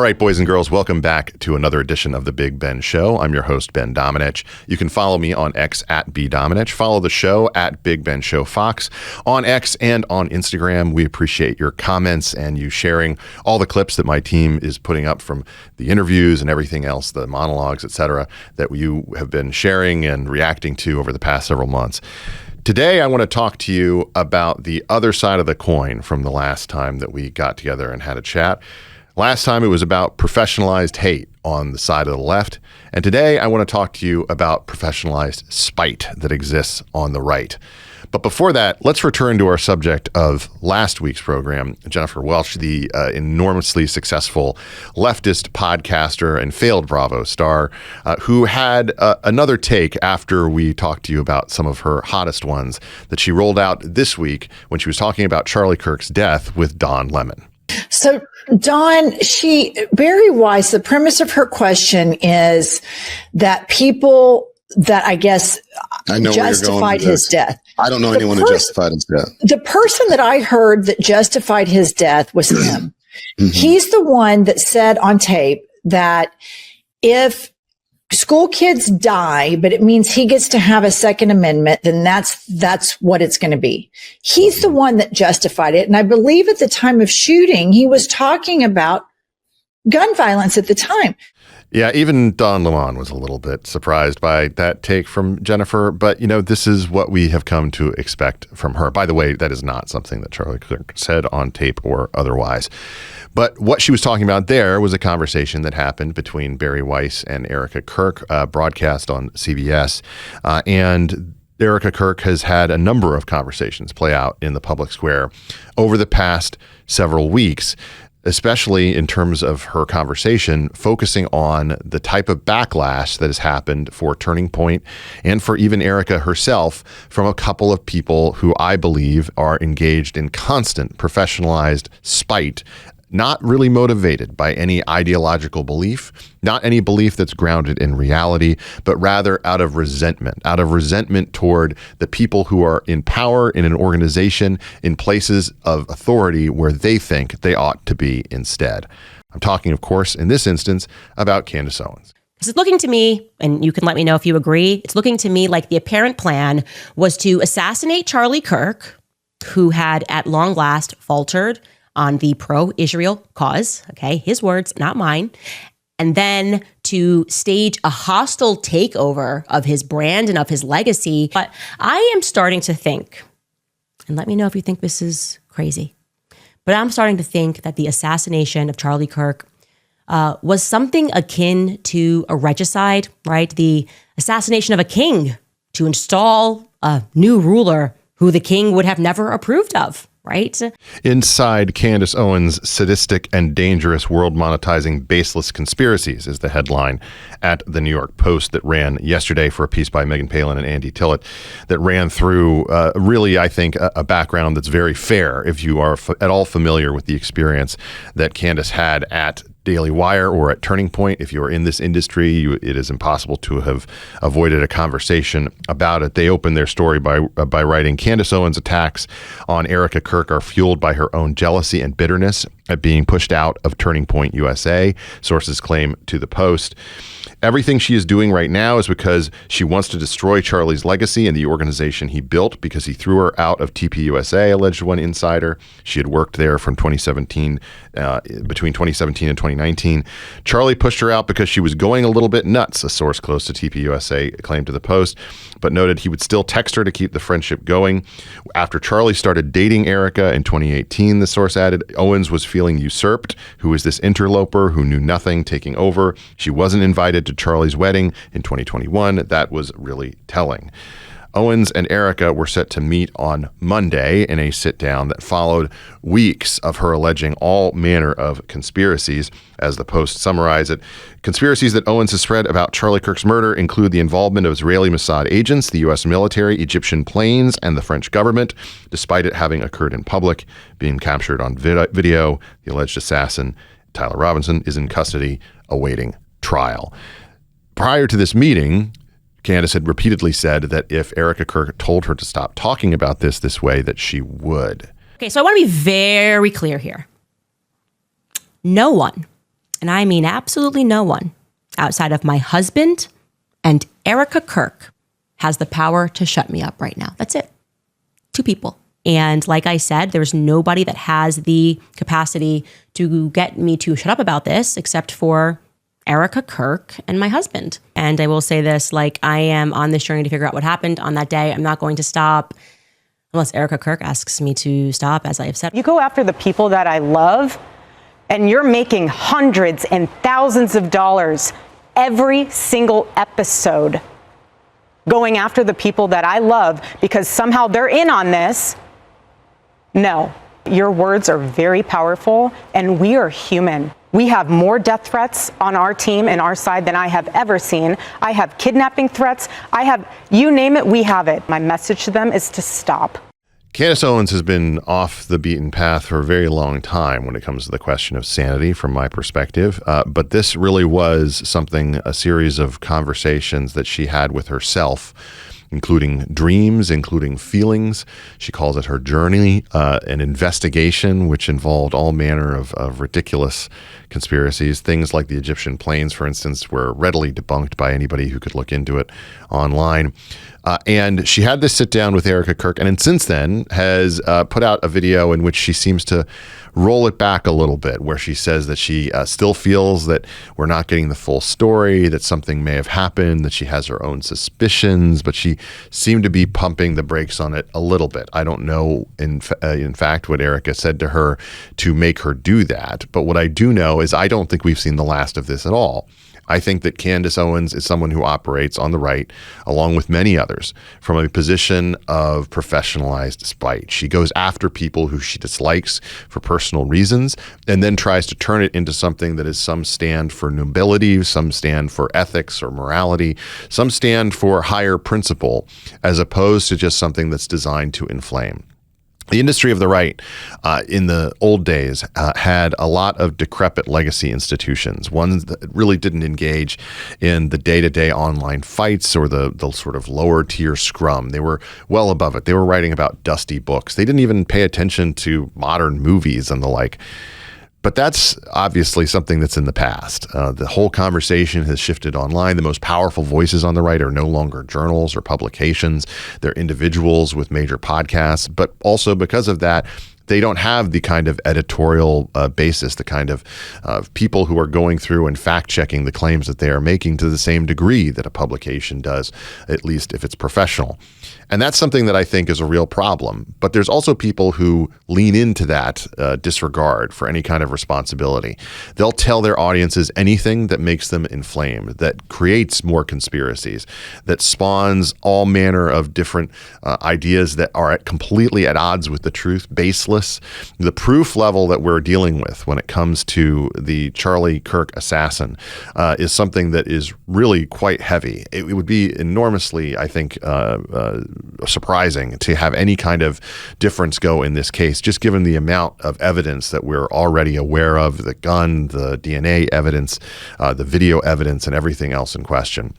right, boys and girls, welcome back to another edition of The Big Ben Show. I'm your host, Ben Domenech. You can follow me on X at BDomenech. Follow the show at Big Ben Show Fox on X and on Instagram. We appreciate your comments and you sharing all the clips that my team is putting up from the interviews and everything else, the monologues, etc., that you have been sharing and reacting to over the past several months. Today, I want to talk to you about the other side of the coin from the last time that we got together and had a chat. Last time it was about professionalized hate on the side of the left. And today I want to talk to you about professionalized spite that exists on the right. But before that, let's return to our subject of last week's program. Jennifer Welch, the enormously successful leftist podcaster and failed Bravo star, who had another take after we talked to you about some of her hottest ones that she rolled out this week when she was talking about Charlie Kirk's death with Don Lemon. So, Dawn, very wise. The premise of her question is that people that I guess justified his death. I don't know anyone who justified his death. The person that I heard that justified his death was him. Mm-hmm. He's the one that said on tape that if school kids die, but it means he gets to have a Second Amendment, then that's what it's going to be. He's the one that justified it. And I believe at the time of shooting, he was talking about gun violence at the time. Yeah, even Don Lemon was a little bit surprised by that take from Jennifer. But, this is what we have come to expect from her. By the way, that is not something that Charlie Kirk said on tape or otherwise. But what she was talking about there was a conversation that happened between Bari Weiss and Erika Kirk, broadcast on CBS. And Erika Kirk has had a number of conversations play out in the public square over the past several weeks, especially in terms of her conversation, focusing on the type of backlash that has happened for Turning Point and for even Erika herself from a couple of people who I believe are engaged in constant professionalized spite, not really motivated by any ideological belief, not any belief that's grounded in reality, but rather out of resentment toward the people who are in power in an organization in places of authority where they think they ought to be instead. I'm talking, of course, in this instance, about Candace Owens. It's looking to me, and you can let me know if you agree, it's looking to me like the apparent plan was to assassinate Charlie Kirk, who had at long last faltered on the pro-Israel cause, okay, his words, not mine, and then to stage a hostile takeover of his brand and of his legacy. But I am starting to think, and let me know if you think this is crazy, but I'm starting to think that the assassination of Charlie Kirk was something akin to a regicide, right? The assassination of a king to install a new ruler who the king would have never approved of. Right? Inside Candace Owens' sadistic and dangerous world monetizing baseless conspiracies is the headline at the New York Post that ran yesterday for a piece by Megan Palin and Andy Tillett that ran through really, I think, a background that's very fair if you are at all familiar with the experience that Candace had at Daily Wire or at Turning Point. If you are in this industry, it is impossible to have avoided a conversation about it. They opened their story by writing, Candace Owens' attacks on Erika Kirk are fueled by her own jealousy and bitterness at being pushed out of Turning Point USA, sources claim to the Post. Everything she is doing right now is because she wants to destroy Charlie's legacy and the organization he built because he threw her out of TPUSA, alleged one insider. She had worked there from between 2017 and 2019. Charlie pushed her out because she was going a little bit nuts, a source close to TPUSA claimed to the Post, but noted he would still text her to keep the friendship going. After Charlie started dating Erika in 2018, the source added, Owens was feeling usurped. Who is this interloper who knew nothing taking over? She wasn't invited to Charlie's wedding in 2021. That was really telling. Owens and Erika were set to meet on Monday in a sit-down that followed weeks of her alleging all manner of conspiracies. As the Post summarized it, conspiracies that Owens has spread about Charlie Kirk's murder include the involvement of Israeli Mossad agents, the U.S. military, Egyptian planes, and the French government, despite it having occurred in public, being captured on video. The alleged assassin, Tyler Robinson, is in custody awaiting trial. Prior to this meeting, Candace had repeatedly said that if Erika Kirk told her to stop talking about this way, that she would. Okay, so I want to be very clear here. No one and I mean absolutely no one outside of my husband and Erika Kirk has the power to shut me up right now. That's it. 2 people. And like I said, there's nobody that has the capacity to get me to shut up about this except for Erika Kirk and my husband. And I will say this, like, I am on this journey to figure out what happened on that day. I'm not going to stop unless Erika Kirk asks me to stop, as I have said. You go after the people that I love, and you're making hundreds and thousands of dollars every single episode going after the people that I love because somehow they're in on this. No, your words are very powerful, and we are human. We have more death threats on our team and our side than I have ever seen. I have kidnapping threats. I have, you name it, we have it. My message to them is to stop. Candace Owens has been off the beaten path for a very long time when it comes to the question of sanity, from my perspective. But this really was a series of conversations that she had with herself, including dreams, including feelings. She calls it her journey, an investigation which involved all manner of ridiculous conspiracies. Things like the Egyptian planes, for instance, were readily debunked by anybody who could look into it online. And she had this sit down with Erika Kirk, and since then has put out a video in which she seems to roll it back a little bit, where she says that she still feels that we're not getting the full story, that something may have happened, that she has her own suspicions, but she seemed to be pumping the brakes on it a little bit. I don't know, in fact, what Erika said to her to make her do that. But what I do know is I don't think we've seen the last of this at all. I think that Candace Owens is someone who operates on the right, along with many others, from a position of professionalized spite. She goes after people who she dislikes for personal reasons and then tries to turn it into something that is some stand for nobility, some stand for ethics or morality, some stand for higher principle, as opposed to just something that's designed to inflame. The industry of the right in the old days had a lot of decrepit legacy institutions, ones that really didn't engage in the day-to-day online fights or the sort of lower tier scrum. They were well above it. They were writing about dusty books. They didn't even pay attention to modern movies and the like. But that's obviously something that's in the past. The whole conversation has shifted online. The most powerful voices on the right are no longer journals or publications. They're individuals with major podcasts. But also because of that, they don't have the kind of editorial basis, the kind of people who are going through and fact-checking the claims that they are making to the same degree that a publication does, at least if it's professional. And that's something that I think is a real problem. But there's also people who lean into that disregard for any kind of responsibility. They'll tell their audiences anything that makes them inflamed, that creates more conspiracies, that spawns all manner of different ideas that are completely at odds with the truth, baseless. The proof level that we're dealing with when it comes to the Charlie Kirk assassin is something that is really quite heavy. It would be enormously, I think, surprising to have any kind of difference go in this case, just given the amount of evidence that we're already aware of, the gun, the DNA evidence, the video evidence, and everything else in question.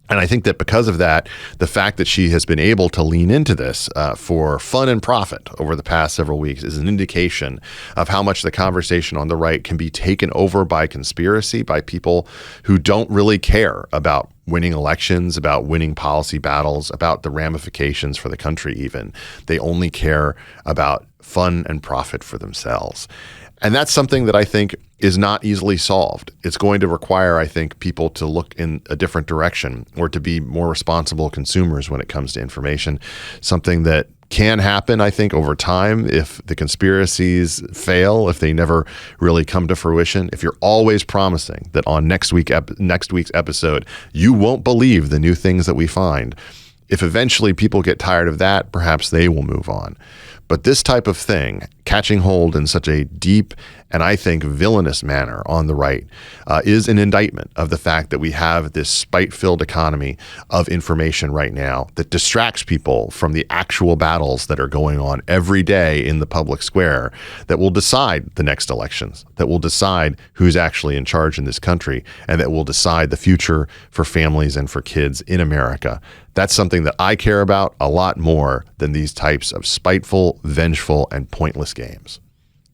And I think that because of that, the fact that she has been able to lean into this for fun and profit over the past several weeks is an indication of how much the conversation on the right can be taken over by conspiracy, by people who don't really care about winning elections, about winning policy battles, about the ramifications for the country even. They only care about fun and profit for themselves. And that's something that I think is not easily solved. It's going to require, I think, people to look in a different direction or to be more responsible consumers when it comes to information, something that can happen, I think, over time if the conspiracies fail, if they never really come to fruition. If you're always promising that on next week's episode, you won't believe the new things that we find, if eventually people get tired of that, perhaps they will move on. But this type of thing, catching hold in such a deep and I think villainous manner on the right, is an indictment of the fact that we have this spite-filled economy of information right now that distracts people from the actual battles that are going on every day in the public square that will decide the next elections, that will decide who's actually in charge in this country, and that will decide the future for families and for kids in America. That's something that I care about a lot more than these types of spiteful, vengeful, and pointless games.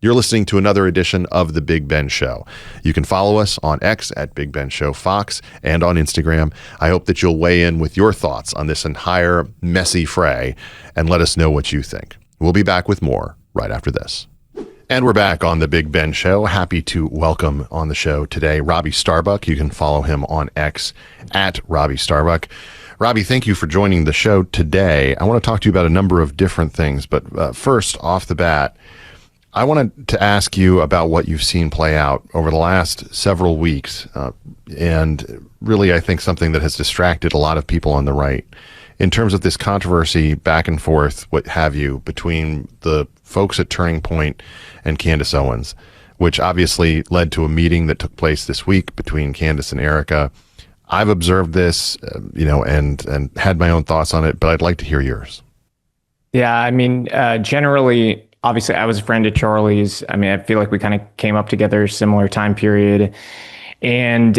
You're listening to another edition of The Big Ben Show. You can follow us on X at Big Ben Show Fox and on Instagram. I hope that you'll weigh in with your thoughts on this entire messy fray and let us know what you think. We'll be back with more right after this. And we're back on The Big Ben Show. Happy to welcome on the show today Robby Starbuck. You can follow him on X at Robby Starbuck. Robby, thank you for joining the show today. I want to talk to you about a number of different things, but first, off the bat, I wanted to ask you about what you've seen play out over the last several weeks, and really I think something that has distracted a lot of people on the right in terms of this controversy back and forth, what have you, between the folks at Turning Point and Candace Owens, which obviously led to a meeting that took place this week between Candace and Erika. I've observed this, and had my own thoughts on it, but I'd like to hear yours. Yeah, I mean, generally, obviously, I was a friend of Charlie's. I mean, I feel like we kind of came up together, similar time period. And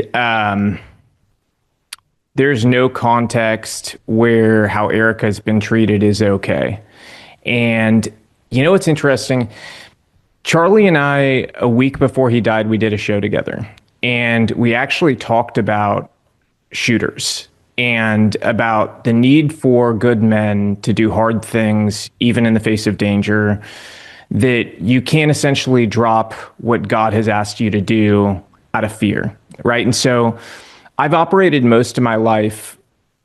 there's no context where how Erika has been treated is okay. And you know what's interesting? Charlie and I, a week before he died, we did a show together. And we actually talked about shooters and about the need for good men to do hard things, even in the face of danger, that you can't essentially drop what God has asked you to do out of fear, right? And so I've operated most of my life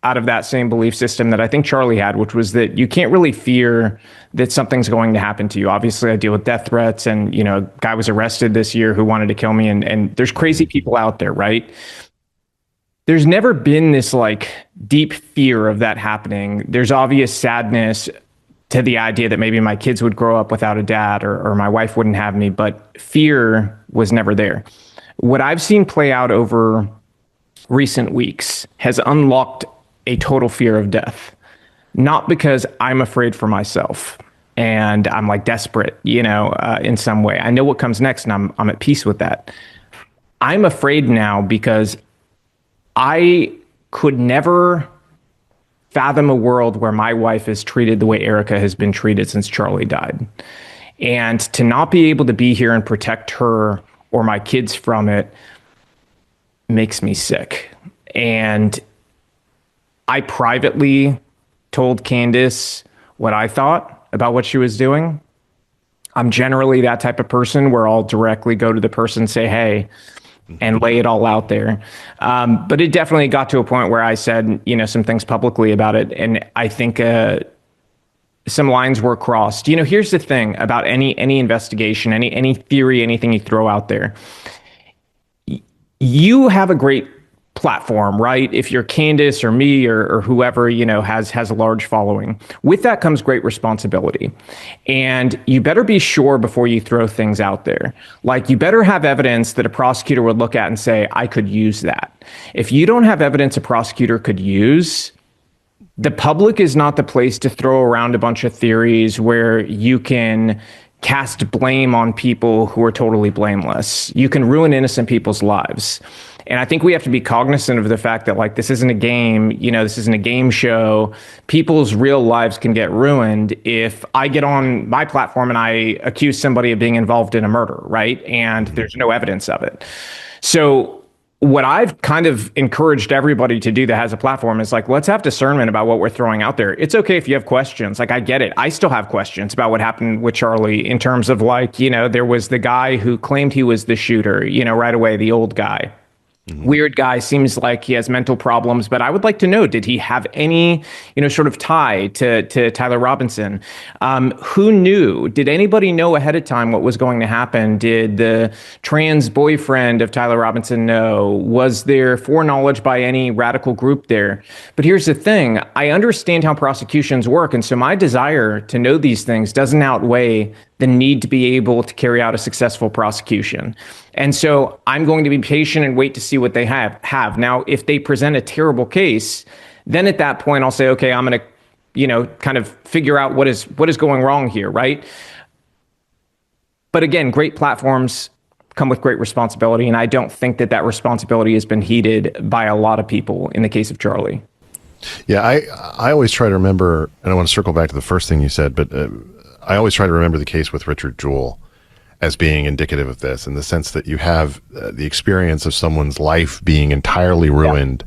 out of that same belief system that I think Charlie had, which was that you can't really fear that something's going to happen to you. Obviously, I deal with death threats, and, a guy was arrested this year who wanted to kill me, and there's crazy people out there, right? There's never been this deep fear of that happening. There's obvious sadness to the idea that maybe my kids would grow up without a dad or my wife wouldn't have me, but fear was never there. What I've seen play out over recent weeks has unlocked a total fear of death, not because I'm afraid for myself and I'm desperate, in some way. I know what comes next and I'm at peace with that. I'm afraid now because I could never fathom a world where my wife is treated the way Erika has been treated since Charlie died. And to not be able to be here and protect her or my kids from it makes me sick. And I privately told Candace what I thought about what she was doing. I'm generally that type of person where I'll directly go to the person and say, hey, and lay it all out there. But it definitely got to a point where I said, some things publicly about it. And I think some lines were crossed. Here's the thing about any investigation, any theory, anything you throw out there. You have a great platform, right? If you're Candace or me or whoever, has a large following. With that comes great responsibility. And you better be sure before you throw things out there. You better have evidence that a prosecutor would look at and say, I could use that. If you don't have evidence a prosecutor could use, the public is not the place to throw around a bunch of theories where you can cast blame on people who are totally blameless. You can ruin innocent people's lives. And I think we have to be cognizant of the fact that this isn't a game, this isn't a game show. People's real lives can get ruined if I get on my platform and I accuse somebody of being involved in a murder, right? And there's no evidence of it. So what I've kind of encouraged everybody to do that has a platform is let's have discernment about what we're throwing out there. It's okay if you have questions. I get it. I still have questions about what happened with Charlie in terms of there was the guy who claimed he was the shooter, right away, the old guy. Weird guy, seems like he has mental problems, but I would like to know, did he have any, sort of tie to Tyler Robinson? Who knew? Did anybody know ahead of time what was going to happen? Did the trans boyfriend of Tyler Robinson know? Was there foreknowledge by any radical group there? But here's the thing. I understand how prosecutions work, and so my desire to know these things doesn't outweigh the need to be able to carry out a successful prosecution. And so I'm going to be patient and wait to see what they have. Now, if they present a terrible case, then at that point I'll say, okay, I'm going to, kind of figure out what is going wrong here, right? But again, great platforms come with great responsibility, and I don't think that responsibility has been heeded by a lot of people in the case of Charlie. Yeah, I always try to remember, and I want to circle back to the first thing you said, but I always try to remember the case with Richard Jewell as being indicative of this, in the sense that you have the experience of someone's life being entirely ruined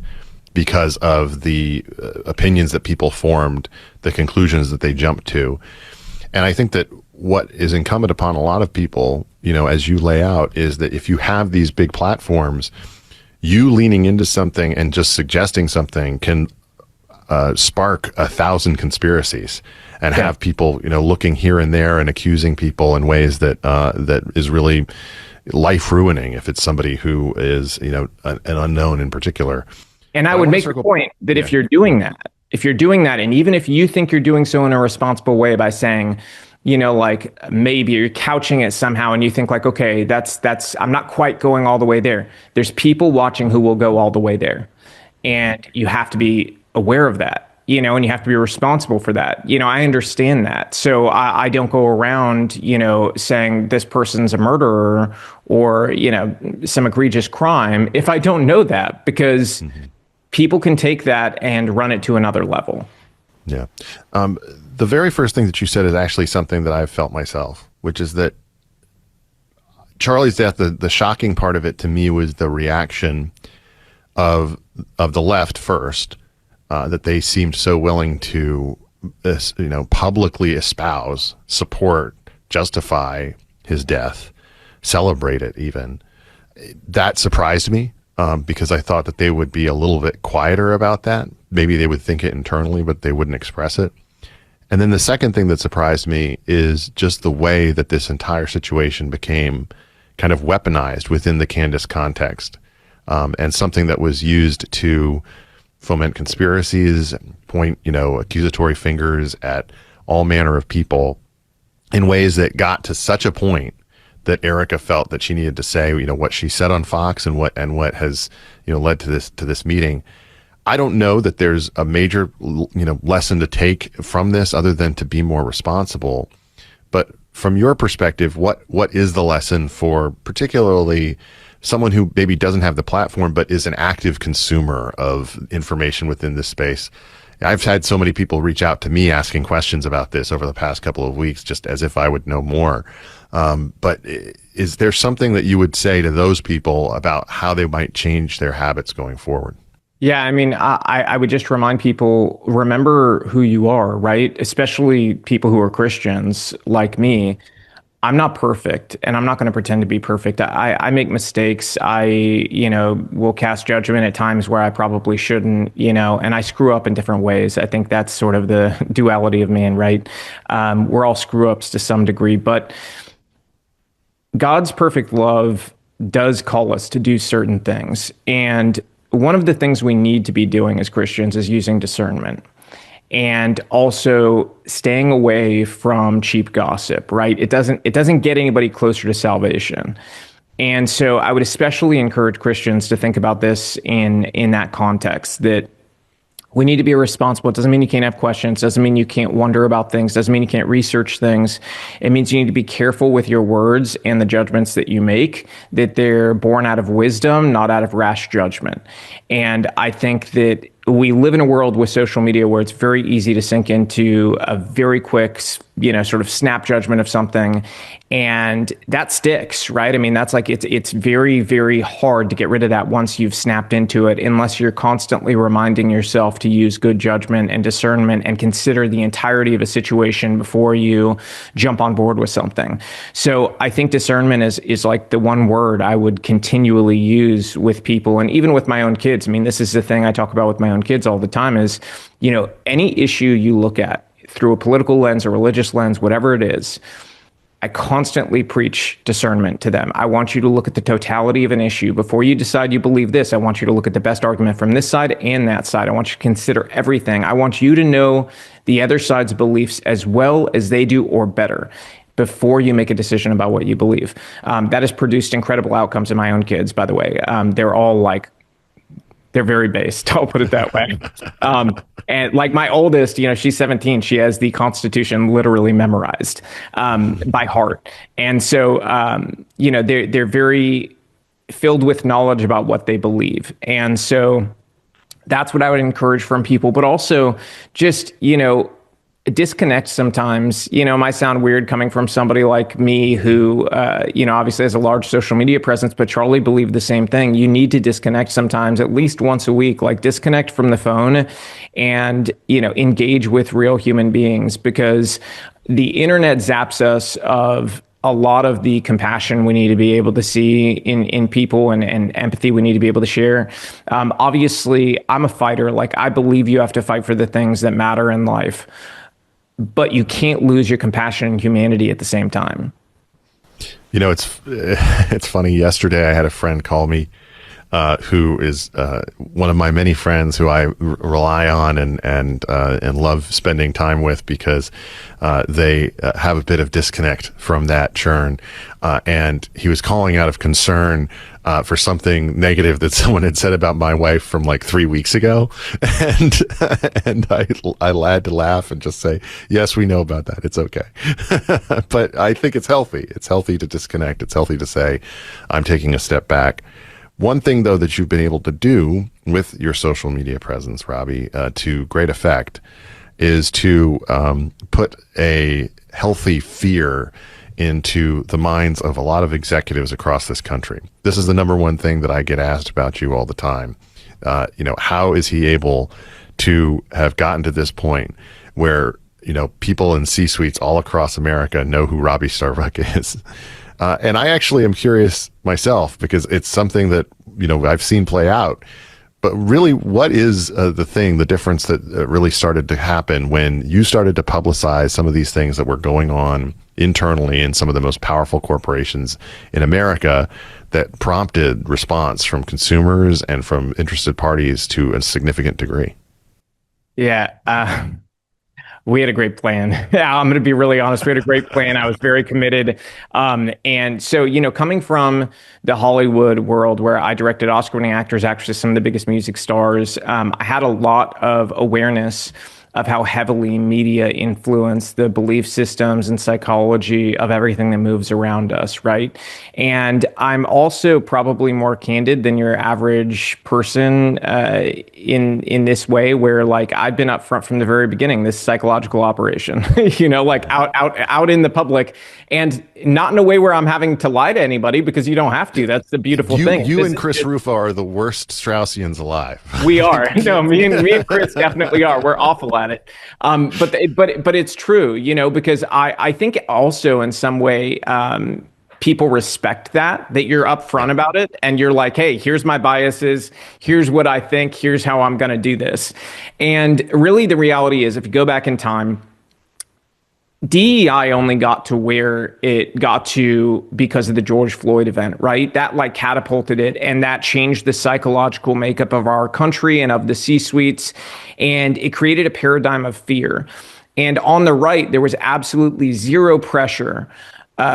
because of the opinions that people formed, the conclusions that they jumped to. And I think that what is incumbent upon a lot of people, as you lay out, is that if you have these big platforms, you leaning into something and just suggesting something can spark 1,000 conspiracies and have people, looking here and there and accusing people in ways that that is really life ruining if it's somebody who is, an unknown in particular. And I would make the point that if you're doing that, and even if you think you're doing so in a responsible way by saying, like maybe you're couching it somehow and you think like, okay, that's, I'm not quite going all the way there. There's people watching who will go all the way there. And you have to be aware of that, and you have to be responsible for that. I understand that. So I don't go around, saying this person's a murderer or, some egregious crime if I don't know that, because people can take that and run it to another level. Yeah. The very first thing that you said is actually something that I've felt myself, which is that Charlie's death, the shocking part of it to me was the reaction of the left first, that they seemed so willing to, publicly espouse, support, justify his death, celebrate it even. That surprised me. Because I thought that they would be a little bit quieter about that. Maybe they would think it internally, but they wouldn't express it. And then the second thing that surprised me is just the way that this entire situation became kind of weaponized within the Candace context, and something that was used to foment conspiracies, point, accusatory fingers at all manner of people in ways that got to such a point that Erika felt that she needed to say, what she said on Fox and what has, led to this meeting. I don't know that there's a major, lesson to take from this other than to be more responsible. But from your perspective, what is the lesson for particularly someone who maybe doesn't have the platform but is an active consumer of information within this space? I've had so many people reach out to me asking questions about this over the past couple of weeks, just as if I would know more. But is there something that you would say to those people about how they might change their habits going forward? Yeah, I mean, I would just remind people, remember who you are, right? Especially people who are Christians like me. I'm not perfect, and I'm not going to pretend to be perfect. I make mistakes. I, will cast judgment at times where I probably shouldn't, and I screw up in different ways. I think that's sort of the duality of man, right? We're all screw-ups to some degree, but God's perfect love does call us to do certain things. And one of the things we need to be doing as Christians is using discernment. And also staying away from cheap gossip, right? It doesn't get anybody closer to salvation. And so I would especially encourage Christians to think about this in that context, that we need to be responsible. It doesn't mean you can't have questions. Doesn't mean you can't wonder about things. Doesn't mean you can't research things. It means you need to be careful with your words and the judgments that you make, that they're born out of wisdom, not out of rash judgment. And I think that we live in a world with social media where it's very easy to sink into a very quick, sort of snap judgment of something. And that sticks, right? I mean, that's like, it's very, very hard to get rid of that once you've snapped into it, unless you're constantly reminding yourself to use good judgment and discernment and consider the entirety of a situation before you jump on board with something. So I think discernment is like the one word I would continually use with people, and even with my own kids. I mean, this is the thing I talk about with my own kids all the time is, any issue you look at through a political lens or religious lens, whatever it is, I constantly preach discernment to them. I want you to look at the totality of an issue. Before you decide you believe this, I want you to look at the best argument from this side and that side. I want you to consider everything. I want you to know the other side's beliefs as well as they do or better before you make a decision about what you believe. That has produced incredible outcomes in my own kids, by the way. They're all they're very based. I'll put it that way. And like my oldest, she's 17. She has the Constitution literally memorized by heart. And so, they're very filled with knowledge about what they believe. And so that's what I would encourage from people. But also just, disconnect sometimes. It might sound weird coming from somebody like me who, obviously has a large social media presence, but Charlie believed the same thing. You need to disconnect sometimes, at least once a week, like disconnect from the phone and, engage with real human beings, because the internet zaps us of a lot of the compassion we need to be able to see in people and empathy we need to be able to share. Obviously, I'm a fighter. Like, I believe you have to fight for the things that matter in life, but you can't lose your compassion and humanity at the same time. It's funny. Yesterday, I had a friend call me who is one of my many friends who I rely on and love spending time with, because they have a bit of disconnect from that churn. And he was calling out of concern for something negative that someone had said about my wife from like 3 weeks ago. And I had to laugh and just say, yes, we know about that. It's okay. But I think it's healthy. It's healthy to disconnect. It's healthy to say, I'm taking a step back. One thing, though, that you've been able to do with your social media presence, Robby, to great effect, is to put a healthy fear into the minds of a lot of executives across this country. This is the number one thing that I get asked about you all the time. How is he able to have gotten to this point where, people in C-suites all across America know who Robby Starbuck is? And I actually am curious myself, because it's something that, I've seen play out. But really, what is the difference that really started to happen when you started to publicize some of these things that were going on internally in some of the most powerful corporations in America, that prompted response from consumers and from interested parties to a significant degree? Yeah. We had a great plan. I'm going to be really honest. We had a great plan. I was very committed. And so, coming from the Hollywood world where I directed Oscar-winning actors, actresses, some of the biggest music stars, I had a lot of awareness of how heavily media influence the belief systems and psychology of everything that moves around us, right? And I'm also probably more candid than your average person in this way, where like I've been up front from the very beginning, this psychological operation, like out in the public, and not in a way where I'm having to lie to anybody, because you don't have to. That's the beautiful thing. You and Chris Rufo are the worst Straussians alive. We are. No, me and Chris definitely are. We're awful at it. But it's true, because I think also in some way, people respect that you're upfront about it, and you're like, hey, here's my biases, here's what I think, here's how I'm going to do this. And really the reality is, if you go back in time, DEI only got to where it got to because of the George Floyd event, right? That like catapulted it, and that changed the psychological makeup of our country and of the C-suites, and it created a paradigm of fear. And on the right, there was absolutely zero pressure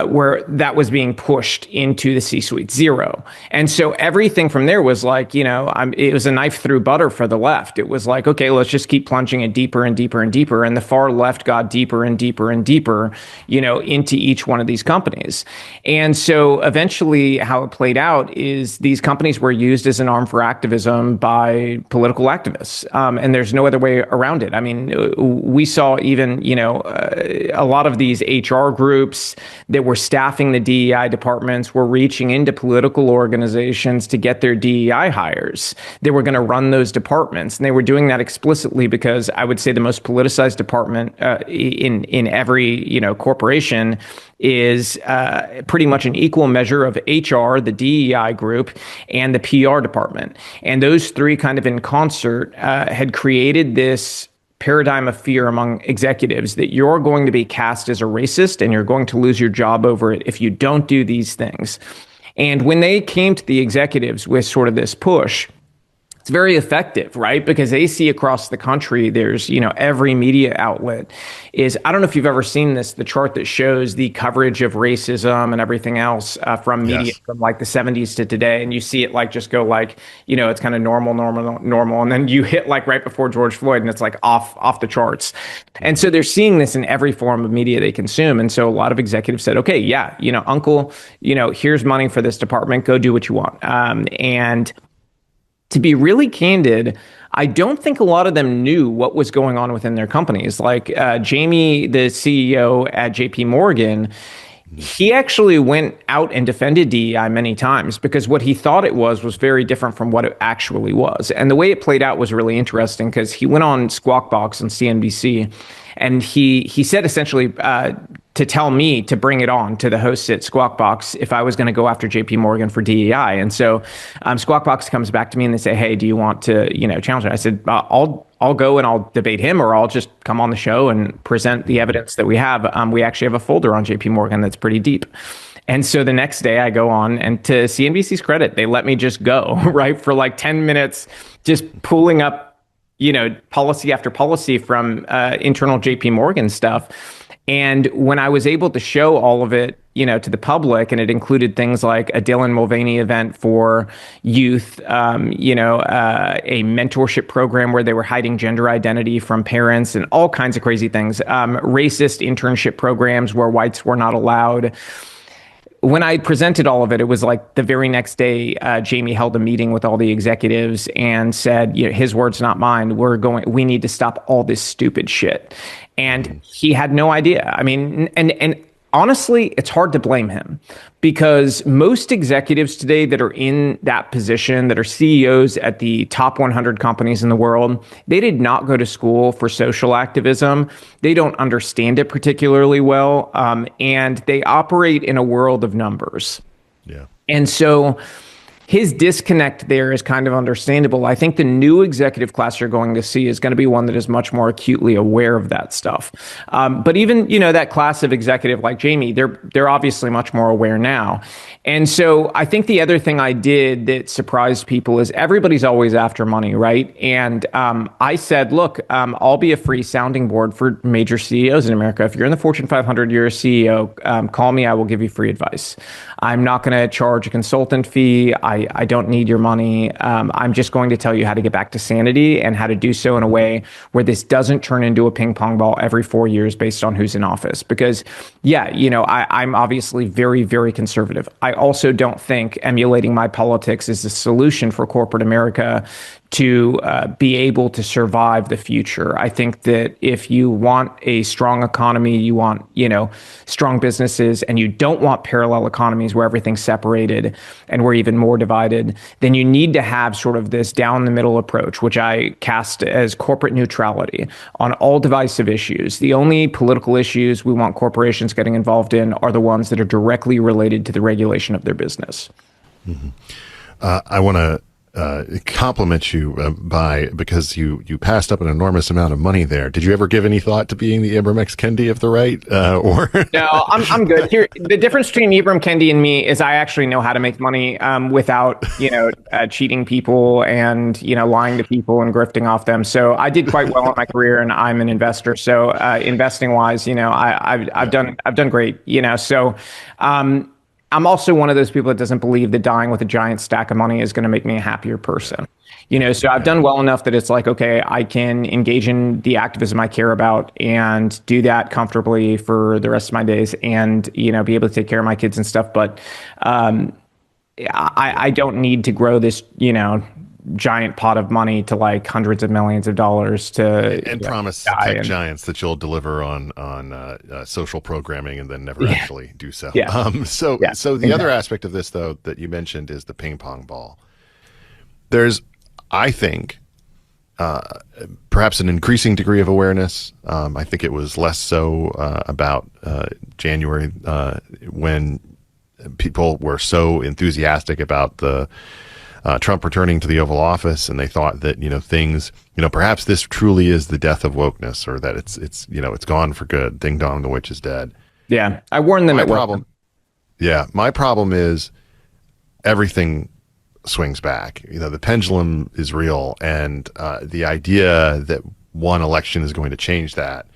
where that was being pushed into the C-suite, zero. And so everything from there was like, it was a knife through butter for the left. It was like, okay, let's just keep plunging it deeper and deeper and deeper. And the far left got deeper and deeper and deeper, into each one of these companies. And so eventually how it played out is these companies were used as an arm for activism by political activists. And there's no other way around it. I mean, we saw even, a lot of these HR groups that were staffing the DEI departments were reaching into political organizations to get their DEI hires. They were going to run those departments, and they were doing that explicitly because I would say the most politicized department in every corporation is pretty much an equal measure of HR, the DEI group, and the PR department. And those three kind of in concert had created this paradigm of fear among executives that you're going to be cast as a racist and you're going to lose your job over it if you don't do these things. And when they came to the executives with sort of this push, it's very effective, right? Because they see across the country, there's, every media outlet is, I don't know if you've ever seen this, the chart that shows the coverage of racism and everything else from media from like the 70s to today. And you see it like just go like, it's kind of normal. And then you hit like right before George Floyd and it's like off the charts. And so they're seeing this in every form of media they consume. And so a lot of executives said, okay, yeah, uncle, here's money for this department, go do what you want. And to be really candid, I don't think a lot of them knew what was going on within their companies. Like Jamie, the CEO at JP Morgan, he actually went out and defended DEI many times because what he thought it was very different from what it actually was. And the way it played out was really interesting because he went on Squawk Box on CNBC and he said essentially to tell me to bring it on to the hosts at Squawk Box if I was going to go after JP Morgan for DEI. And so Squawk Box comes back to me and they say, hey, do you want to, challenge it? I said, I'll go and I'll debate him, or I'll just come on the show and present the evidence that we have. We actually have a folder on JP Morgan that's pretty deep. And so the next day I go on, and to CNBC's credit, they let me just go, right? For like 10 minutes, just pulling up, policy after policy from internal JP Morgan stuff. And when I was able to show all of it, to the public, and it included things like a Dylan Mulvaney event for youth, a mentorship program where they were hiding gender identity from parents and all kinds of crazy things, racist internship programs where whites were not allowed. When I presented all of it, it was like the very next day, Jamie held a meeting with all the executives and said, his words, not mine, we need to stop all this stupid shit. And he had no idea. I mean, and honestly, it's hard to blame him because most executives today that are in that position, that are CEOs at the top 100 companies in the world, they did not go to school for social activism. They don't understand it particularly well. And they operate in a world of numbers. Yeah. And so his disconnect there is kind of understandable. I think the new executive class you're going to see is going to be one that is much more acutely aware of that stuff. But even, that class of executive like Jamie, they're obviously much more aware now. And so I think the other thing I did that surprised people is everybody's always after money, right? And I said, look, I'll be a free sounding board for major CEOs in America. If you're in the Fortune 500, you're a CEO, call me, I will give you free advice. I'm not going to charge a consultant fee. I don't need your money. I'm just going to tell you how to get back to sanity and how to do so in a way where this doesn't turn into a ping pong ball every 4 years based on who's in office. Because, I'm obviously very, very conservative. I also don't think emulating my politics is the solution for corporate America to be able to survive the future. I think that if you want a strong economy, you want, strong businesses, and you don't want parallel economies where everything's separated and we're even more divided, then you need to have sort of this down the middle approach, which I cast as corporate neutrality on all divisive issues. The only political issues we want corporations getting involved in are the ones that are directly related to the regulation of their business. Mm-hmm. I want to compliment you because you passed up an enormous amount of money there. Did you ever give any thought to being the Ibram X. Kendi of the right? Or No, I'm good. Here, the difference between Ibram Kendi and me is I actually know how to make money without cheating people and lying to people and grifting off them. So I did quite well in my career, and I'm an investor. So investing wise, I've done great. So. I'm also one of those people that doesn't believe that dying with a giant stack of money is going to make me a happier person. So I've done well enough that it's like, okay, I can engage in the activism I care about and do that comfortably for the rest of my days and, be able to take care of my kids and stuff. But I don't need to grow this, giant pot of money to like hundreds of millions of dollars to and promise tech giants that you'll deliver on social programming and then never actually do so. So the other aspect of this, though, that you mentioned is the ping pong ball. There's, I think, perhaps an increasing degree of awareness. I think it was less so about January when people were so enthusiastic about the Trump returning to the Oval Office, and they thought that things, perhaps this truly is the death of wokeness, or that it's gone for good. Ding dong, the witch is dead. Yeah, I warned them. My problem is everything swings back. The pendulum is real, and the idea that one election is going to change that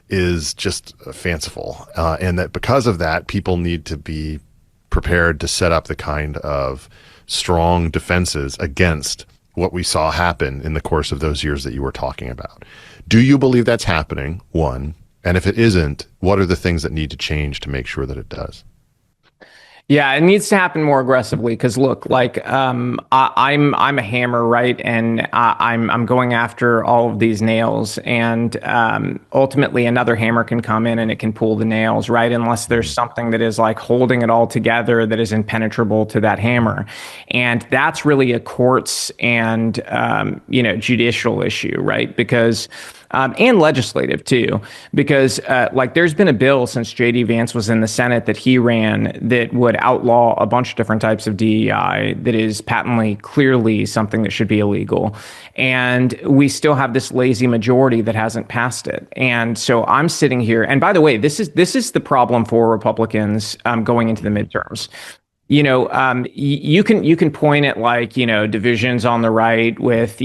is just fanciful, and that because of that, people need to be prepared to set up the kind of strong defenses against what we saw happen in the course of those years that you were talking about. Do you believe that's happening? One. And if it isn't, what are the things that need to change to make sure that it does? Yeah, it needs to happen more aggressively because look, like I'm a hammer, right? And I'm going after all of these nails, and ultimately another hammer can come in and it can pull the nails, right? Unless there's something that is like holding it all together that is impenetrable to that hammer, and that's really a courts and judicial issue, right? Because and legislative too, because like there's been a bill since J.D. Vance was in the Senate that he ran that would outlaw a bunch of different types of DEI that is patently, clearly something that should be illegal. And we still have this lazy majority that hasn't passed it. And so I'm sitting here. And by the way, this is the problem for Republicans going into the midterms. You can point at like, divisions on the right with,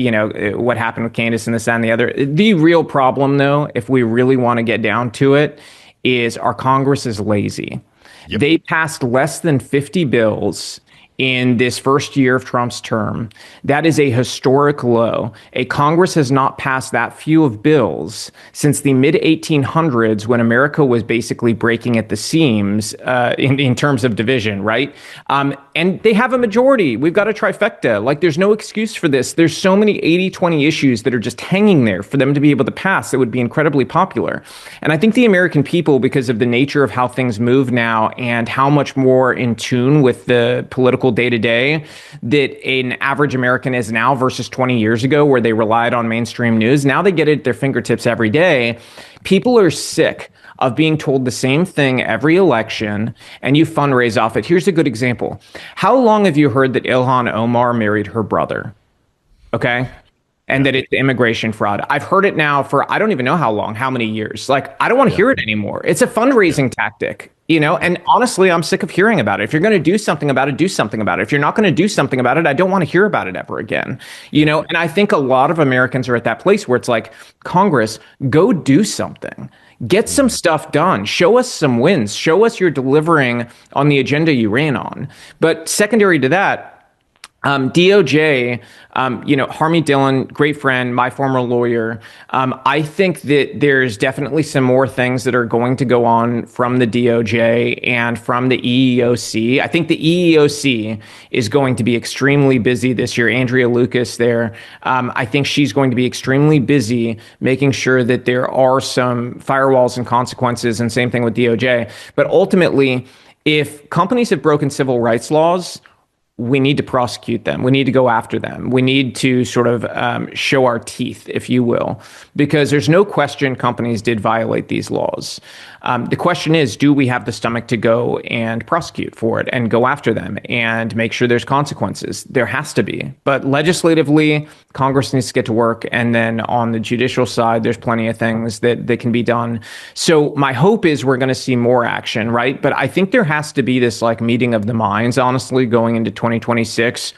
what happened with Candace and this, that, and the other. The real problem, though, if we really want to get down to it, is our Congress is lazy. Yep. They passed less than 50 bills in this first year of Trump's term. That is a historic low. A Congress has not passed that few of bills since the mid 1800s, when America was basically breaking at the seams in terms of division, right? And they have a majority. We've got a trifecta. Like, there's no excuse for this. There's so many 80-20 issues that are just hanging there for them to be able to pass that would be incredibly popular. And I think the American people, because of the nature of how things move now and how much more in tune with the political day to day that an average American is now versus 20 years ago, where they relied on mainstream news. Now they get it at their fingertips every day. People are sick of being told the same thing every election, and you fundraise off it. Here's a good example. How long have you heard that Ilhan Omar married her brother? Okay. And that it's immigration fraud. I've heard it now for, I don't even know how long, how many years. Like, I don't want to hear it anymore. It's a fundraising tactic, and honestly, I'm sick of hearing about it. If you're going to do something about it, do something about it. If you're not going to do something about it, I don't want to hear about it ever again. And I think a lot of Americans are at that place where it's like, Congress, go do something. Get some stuff done. Show us some wins. Show us you're delivering on the agenda you ran on. But secondary to that, DOJ, Harmy Dillon, great friend, my former lawyer. I think that there's definitely some more things that are going to go on from the DOJ and from the EEOC. I think the EEOC is going to be extremely busy this year. Andrea Lucas there. I think she's going to be extremely busy making sure that there are some firewalls and consequences, and same thing with DOJ. But ultimately, if companies have broken civil rights laws, we need to prosecute them. We need to go after them. We need to sort of show our teeth, if you will, because there's no question companies did violate these laws. The question is, do we have the stomach to go and prosecute for it and go after them and make sure there's consequences? There has to be. But legislatively, Congress needs to get to work. And then on the judicial side, there's plenty of things that can be done. So my hope is we're going to see more action, right? But I think there has to be this like meeting of the minds, honestly, going into 2026.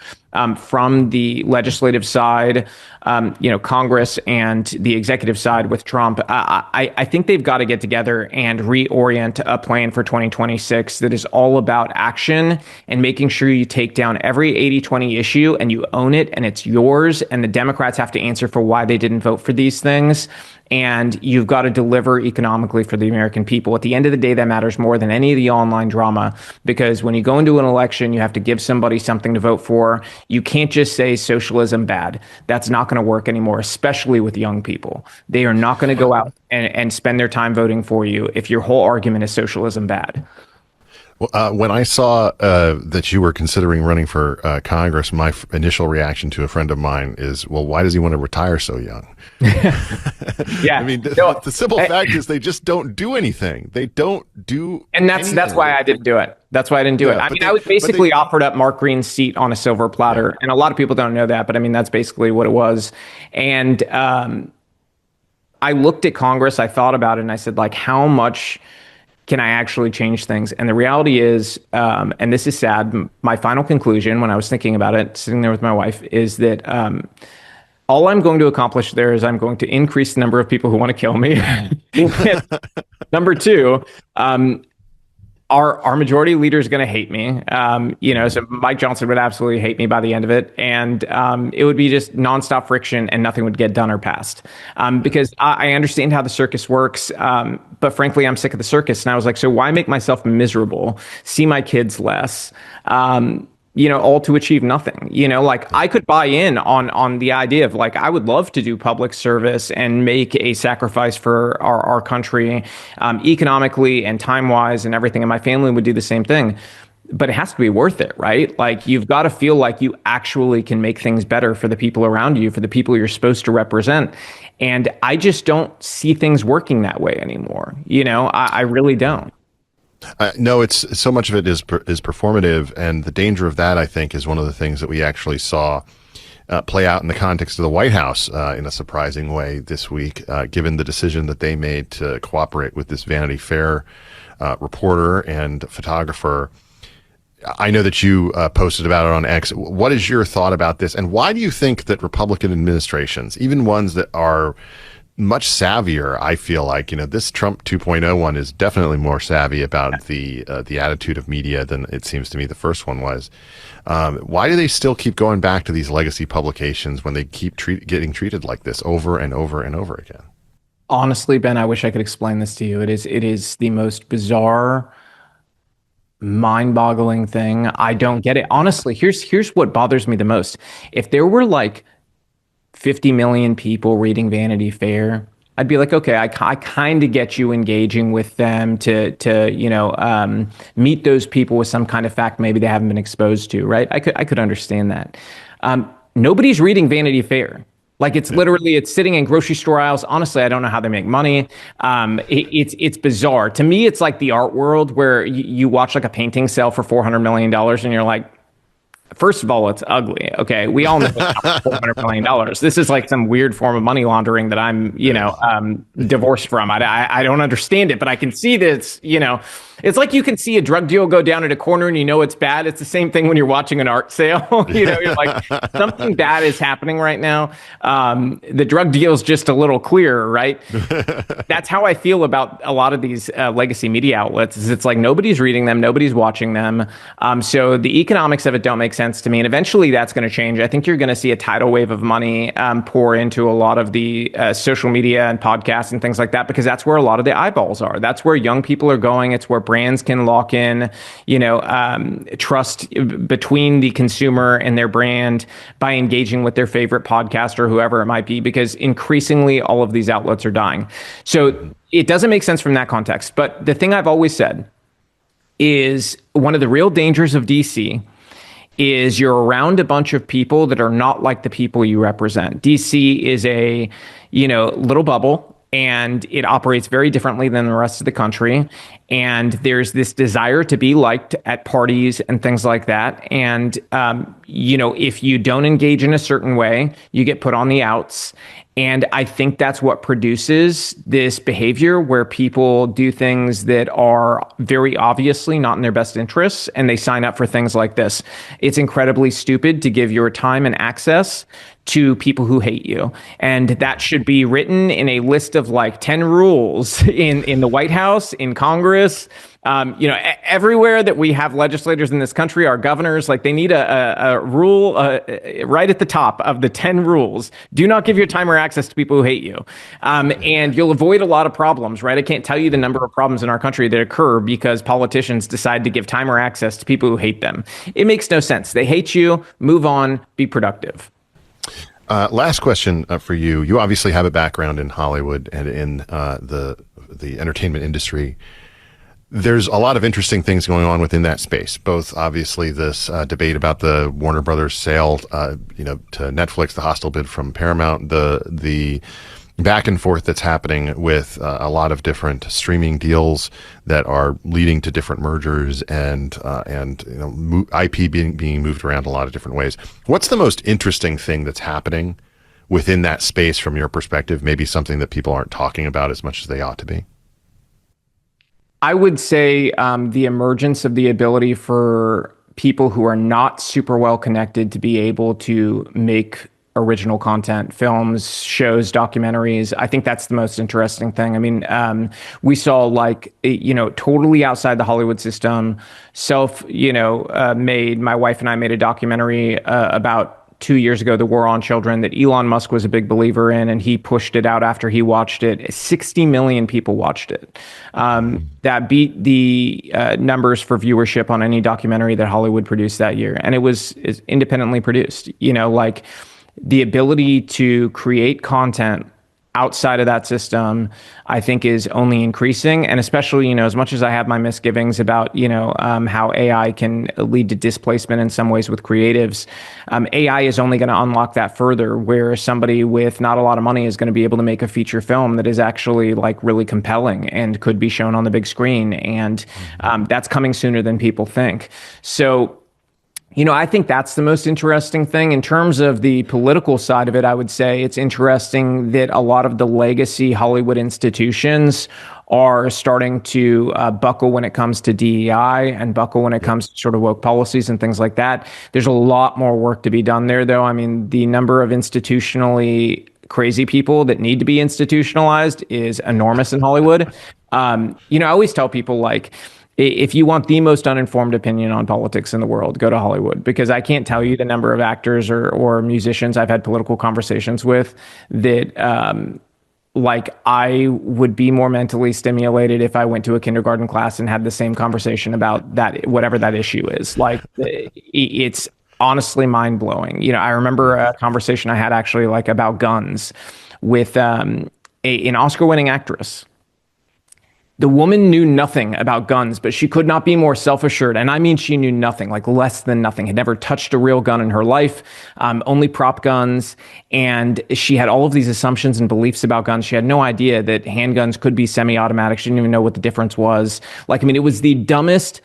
From the legislative side, Congress and the executive side with Trump. I think they've got to get together and reorient a plan for 2026 that is all about action and making sure you take down every 80-20 issue and you own it and it's yours. And the Democrats have to answer for why they didn't vote for these things. And you've got to deliver economically for the American people. At the end of the day, that matters more than any of the online drama, because when you go into an election, you have to give somebody something to vote for. You can't just say socialism bad. That's not going to work anymore, especially with young people. They are not going to go out and spend their time voting for you if your whole argument is socialism bad. When I saw that you were considering running for Congress, my initial reaction to a friend of mine is, well, why does he want to retire so young? Yeah. I mean, the simple fact is they just don't do anything. They don't do And that's why I didn't do it. That's why I didn't do it. I mean, I was basically offered up Mark Green's seat on a silver platter. And a lot of people don't know that, but I mean, that's basically what it was. And I looked at Congress, I thought about it, and I said, like, how much can I actually change things? And the reality is, and this is sad, my final conclusion when I was thinking about it, sitting there with my wife, is that all I'm going to accomplish there is I'm going to increase the number of people who want to kill me. Number two, Our majority leader is going to hate me. So Mike Johnson would absolutely hate me by the end of it. And it would be just nonstop friction and nothing would get done or passed. Because I understand how the circus works. But frankly, I'm sick of the circus. And I was like, so why make myself miserable, see my kids less? All to achieve nothing. I could buy in on the idea of I would love to do public service and make a sacrifice for our country, economically and time wise and everything. And my family would do the same thing. But it has to be worth it, right? You've got to feel like you actually can make things better for the people around you, for the people you're supposed to represent. And I just don't see things working that way anymore. I really don't. No, it's so much of it is performative, and the danger of that, I think, is one of the things that we actually saw play out in the context of the White House in a surprising way this week, given the decision that they made to cooperate with this Vanity Fair reporter and photographer. I know that you posted about it on X. What is your thought about this, and why do you think that Republican administrations, even ones that are much savvier, I feel like, this Trump 2.0 one is definitely more savvy about the attitude of media than it seems to me the first one was. Why do they still keep going back to these legacy publications when they keep getting treated like this over and over and over again? Honestly, Ben, I wish I could explain this to you. It is the most bizarre, mind-boggling thing. I don't get it. Honestly, here's what bothers me the most. If there were 50 million people reading Vanity Fair, I'd be like, okay, I kind of get you engaging with them to meet those people with some kind of fact maybe they haven't been exposed to, right? I could understand that. Nobody's reading Vanity Fair. It's sitting in grocery store aisles. Honestly, I don't know how they make money. It's bizarre. To me, it's like the art world where you watch a painting sell for $400 million and you're like, first of all, it's ugly. Okay, we all know it's not $400 million. This is some weird form of money laundering that I'm, divorced from. I don't understand it, but I can see this. It's like you can see a drug deal go down at a corner and it's bad. It's the same thing when you're watching an art sale. You're like, something bad is happening right now. The drug deal is just a little clearer, right? That's how I feel about a lot of these legacy media outlets. Is it's like nobody's reading them, nobody's watching them. So the economics of it don't make sense to me. And eventually that's going to change. I think you're going to see a tidal wave of money pour into a lot of the social media and podcasts and things like that, because that's where a lot of the eyeballs are. That's where young people are going. It's where brands can lock in, trust between the consumer and their brand by engaging with their favorite podcast or whoever it might be, because increasingly all of these outlets are dying. So it doesn't make sense from that context. But the thing I've always said is one of the real dangers of DC is you're around a bunch of people that are not like the people you represent. DC is a, little bubble, and it operates very differently than the rest of the country. And there's this desire to be liked at parties and things like that. And, if you don't engage in a certain way, you get put on the outs. And I think that's what produces this behavior where people do things that are very obviously not in their best interests, and they sign up for things like this. It's incredibly stupid to give your time and access to people who hate you. And that should be written in a list of 10 rules in the White House, in Congress. Everywhere that we have legislators in this country, our governors, they need a rule right at the top of the 10 rules. Do not give your time or access to people who hate you. And you'll avoid a lot of problems, right? I can't tell you the number of problems in our country that occur because politicians decide to give time or access to people who hate them. It makes no sense. They hate you. Move on. Be productive. Last question for you. You obviously have a background in Hollywood and in the entertainment industry. There's a lot of interesting things going on within that space, both obviously this debate about the Warner Brothers sale, to Netflix, the hostile bid from Paramount, the back and forth that's happening with a lot of different streaming deals that are leading to different mergers and IP being moved around a lot of different ways. What's the most interesting thing that's happening within that space from your perspective? Maybe something that people aren't talking about as much as they ought to be. I would say the emergence of the ability for people who are not super well connected to be able to make original content, films, shows, documentaries. I think that's the most interesting thing. I mean, we saw totally outside the Hollywood system, made, my wife and I made a documentary about 2 years ago, The War on Children, that Elon Musk was a big believer in, and he pushed it out after he watched it. 60 million people watched it. That beat the numbers for viewership on any documentary that Hollywood produced that year. And is independently produced. The ability to create content outside of that system, I think, is only increasing. And especially, as much as I have my misgivings about, how AI can lead to displacement in some ways with creatives, AI is only going to unlock that further, where somebody with not a lot of money is going to be able to make a feature film that is actually really compelling and could be shown on the big screen. And that's coming sooner than people think. So, I think that's the most interesting thing. In terms of the political side of it, I would say it's interesting that a lot of the legacy Hollywood institutions are starting to buckle when it comes to DEI and buckle when it comes to sort of woke policies and things like that. There's a lot more work to be done there, though. I mean, the number of institutionally crazy people that need to be institutionalized is enormous in Hollywood. I always tell people, if you want the most uninformed opinion on politics in the world, go to Hollywood, because I can't tell you the number of actors or musicians I've had political conversations with that, I would be more mentally stimulated if I went to a kindergarten class and had the same conversation about that, whatever that issue is. It's honestly mind blowing. I remember a conversation I had actually about guns with an Oscar winning actress. The woman knew nothing about guns, but she could not be more self-assured. And I mean, she knew nothing, less than nothing, had never touched a real gun in her life, only prop guns. And she had all of these assumptions and beliefs about guns. She had no idea that handguns could be semi-automatic. She didn't even know what the difference was. It was the dumbest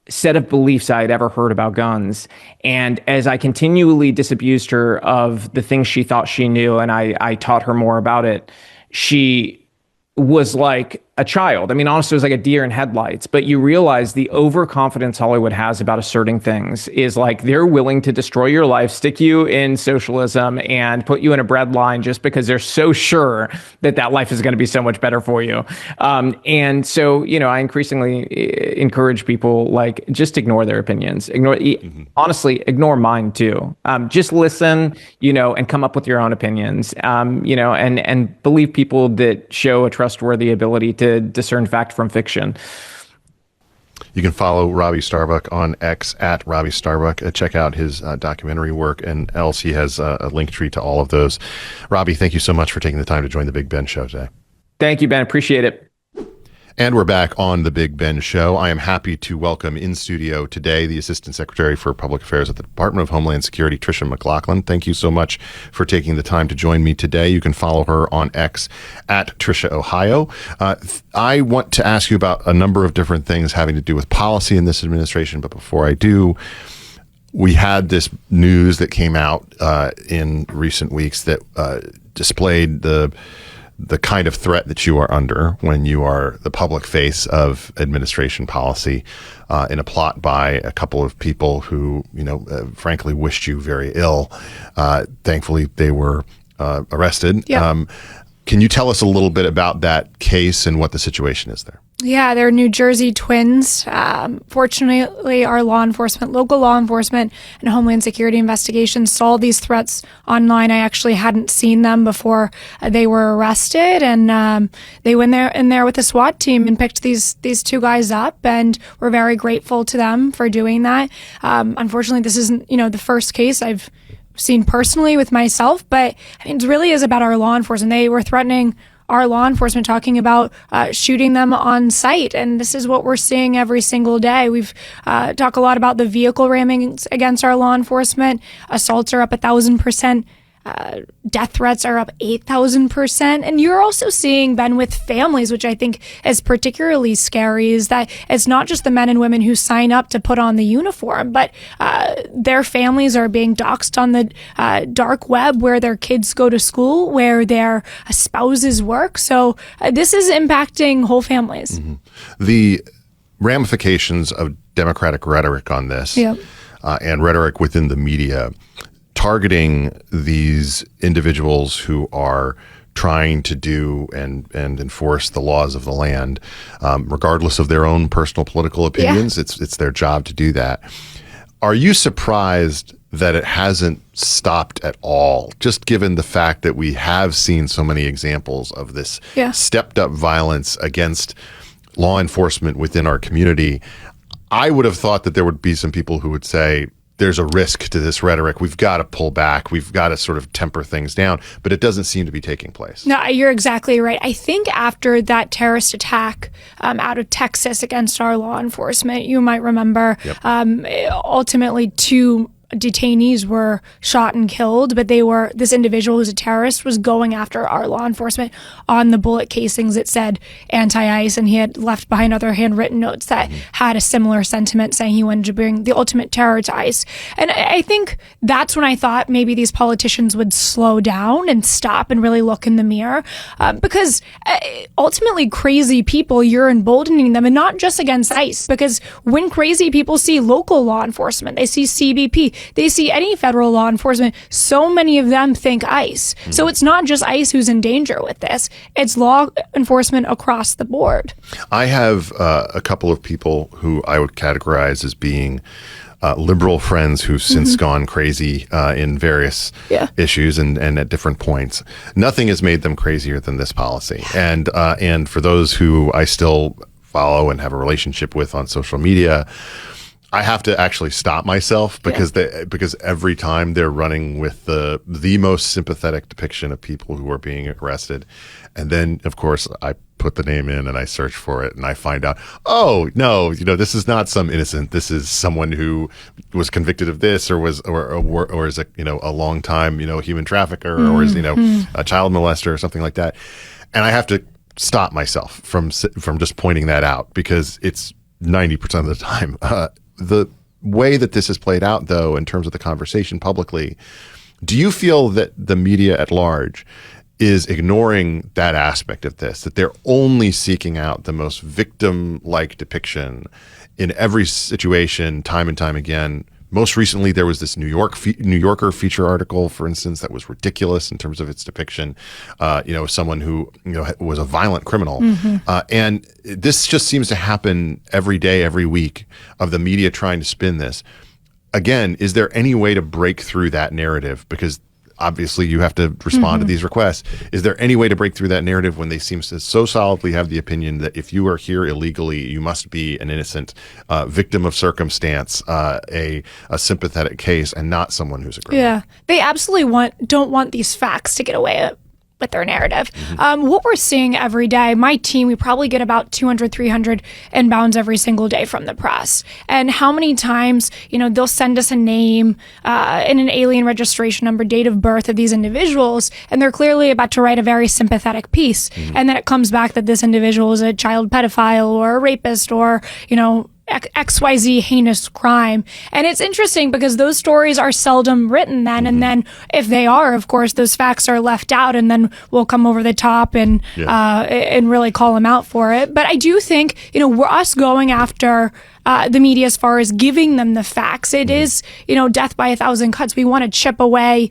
set of beliefs I had ever heard about guns. And as I continually disabused her of the things she thought she knew, and I taught her more about it, she was like a child. I mean, honestly, it was like a deer in headlights. But you realize the overconfidence Hollywood has about asserting things is they're willing to destroy your life, stick you in socialism, and put you in a bread line just because they're so sure that life is going to be so much better for you. And so, I increasingly encourage people, just ignore their opinions. Honestly, ignore mine too. Just listen, and come up with your own opinions, and believe people that show a trustworthy ability to discern fact from fiction. You can follow Robby Starbuck on X at Robby Starbuck. Check out his documentary work, and else he has a link tree to all of those. Robby, thank you so much for taking the time to join the Big Ben Show today. Thank you, Ben. Appreciate it. And we're back on the Big Ben Show. I am happy to welcome in studio today the Assistant Secretary for Public Affairs at the Department of Homeland Security, Tricia McLaughlin. Thank you so much for taking the time to join me today. You can follow her on X at Tricia Ohio. I want to ask you about a number of different things having to do with policy in this administration, but before I do, we had this news that came out in recent weeks that displayed the kind of threat that you are under when you are the public face of administration policy in a plot by a couple of people who, frankly wished you very ill. Thankfully, they were arrested. Yeah. Can you tell us a little bit about that case and what the situation is there? Yeah, they're New Jersey twins. Fortunately, our local law enforcement and Homeland Security investigations saw these threats online. I actually hadn't seen them before they were arrested, and they went in there with a SWAT team and picked these two guys up, and we're very grateful to them for doing that. Unfortunately, this isn't the first case I've seen personally with myself, but it really is about our law enforcement. They were threatening our law enforcement, talking about shooting them on site. And this is what we're seeing every single day. We've talked a lot about the vehicle rammings against our law enforcement. Assaults are up 1,000%. Death threats are up 8,000%. And you're also seeing, Ben, with families, which I think is particularly scary, is that it's not just the men and women who sign up to put on the uniform, but their families are being doxxed on the dark web, where their kids go to school, where their spouses work. So this is impacting whole families. Mm-hmm. The ramifications of Democratic rhetoric on this, and rhetoric within the media targeting these individuals who are trying to do and enforce the laws of the land, regardless of their own personal political opinions. It's their job to do that. Are you surprised that it hasn't stopped at all, just given the fact that we have seen so many examples of this stepped up violence against law enforcement within our community? I would have thought that there would be some people who would say, there's a risk to this rhetoric. We've got to pull back. We've got to sort of temper things down. But it doesn't seem to be taking place. No, you're exactly right. I think after that terrorist attack out of Texas against our law enforcement, you might remember, ultimately 2 detainees were shot and killed, but this individual who's a terrorist was going after our law enforcement. On the bullet casings, it said anti-ICE, and he had left behind other handwritten notes that had a similar sentiment, saying he wanted to bring the ultimate terror to ICE. And I think that's when I thought maybe these politicians would slow down and stop and really look in the mirror, because ultimately crazy people, you're emboldening them, and not just against ICE, because when crazy people see local law enforcement, they see CBP, they see any federal law enforcement, so many of them think ICE. So it's not just ICE who's in danger with this. It's law enforcement across the board. I have a couple of people who I would categorize as being liberal friends who've since gone crazy in various issues and at different points. Nothing has made them crazier than this policy. And for those who I still follow and have a relationship with on social media, I have to actually stop myself because every time they're running with the most sympathetic depiction of people who are being arrested. And then, of course, I put the name in and I search for it and I find out, oh, no, this is not some innocent. This is someone who was convicted of this or is a long time, human trafficker or is, a child molester or something like that. And I have to stop myself from just pointing that out because it's 90% of the time. The way that this has played out, though, in terms of the conversation publicly, do you feel that the media at large is ignoring that aspect of this, that they're only seeking out the most victim-like depiction in every situation, time and time again? Most recently, there was this New Yorker feature article, for instance, that was ridiculous in terms of its depiction. Someone who was a violent criminal, and this just seems to happen every day, every week, of the media trying to spin this. Again, is there any way to break through that narrative? Because obviously, you have to respond to these requests. Is there any way to break through that narrative when they seem to so solidly have the opinion that if you are here illegally, you must be an innocent victim of circumstance, a sympathetic case, and not someone who's a criminal? Yeah, they absolutely don't want these facts to get away with their narrative. What we're seeing every day, my team, we probably get about 200, 300 inbounds every single day from the press. And how many times, they'll send us a name and an alien registration number, date of birth of these individuals, and they're clearly about to write a very sympathetic piece. And then it comes back that this individual is a child pedophile or a rapist or, XYZ heinous crime. And it's interesting because those stories are seldom written then. And then if they are, of course, those facts are left out and then we'll come over the top and really call them out for it. But I do think, we're us going after the media as far as giving them the facts. It is, death by 1,000 cuts. We want to chip away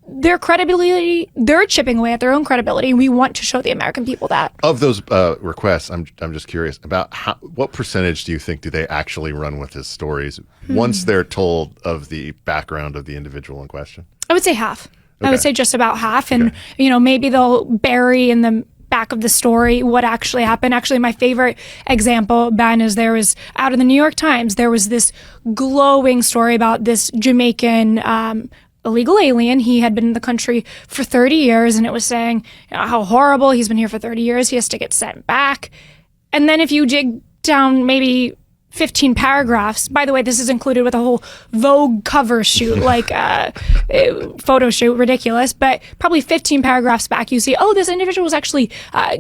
their credibility. They're chipping away at their own credibility. And we want to show the American people that. Of those requests, I'm just curious about what percentage do you think do they actually run with his stories once they're told of the background of the individual in question? I would say half. Okay. I would say just about half. And, maybe they'll bury in the back of the story what actually happened. Actually, my favorite example, Ben, is there was out of the New York Times, there was this glowing story about this Jamaican illegal alien. He had been in the country for 30 years, and it was saying how horrible, he's been here for 30 years, he has to get sent back. And then if you dig down maybe 15 paragraphs. By the way, this is included with a whole Vogue cover shoot, photo shoot, ridiculous. But probably 15 paragraphs back, you see, this individual was actually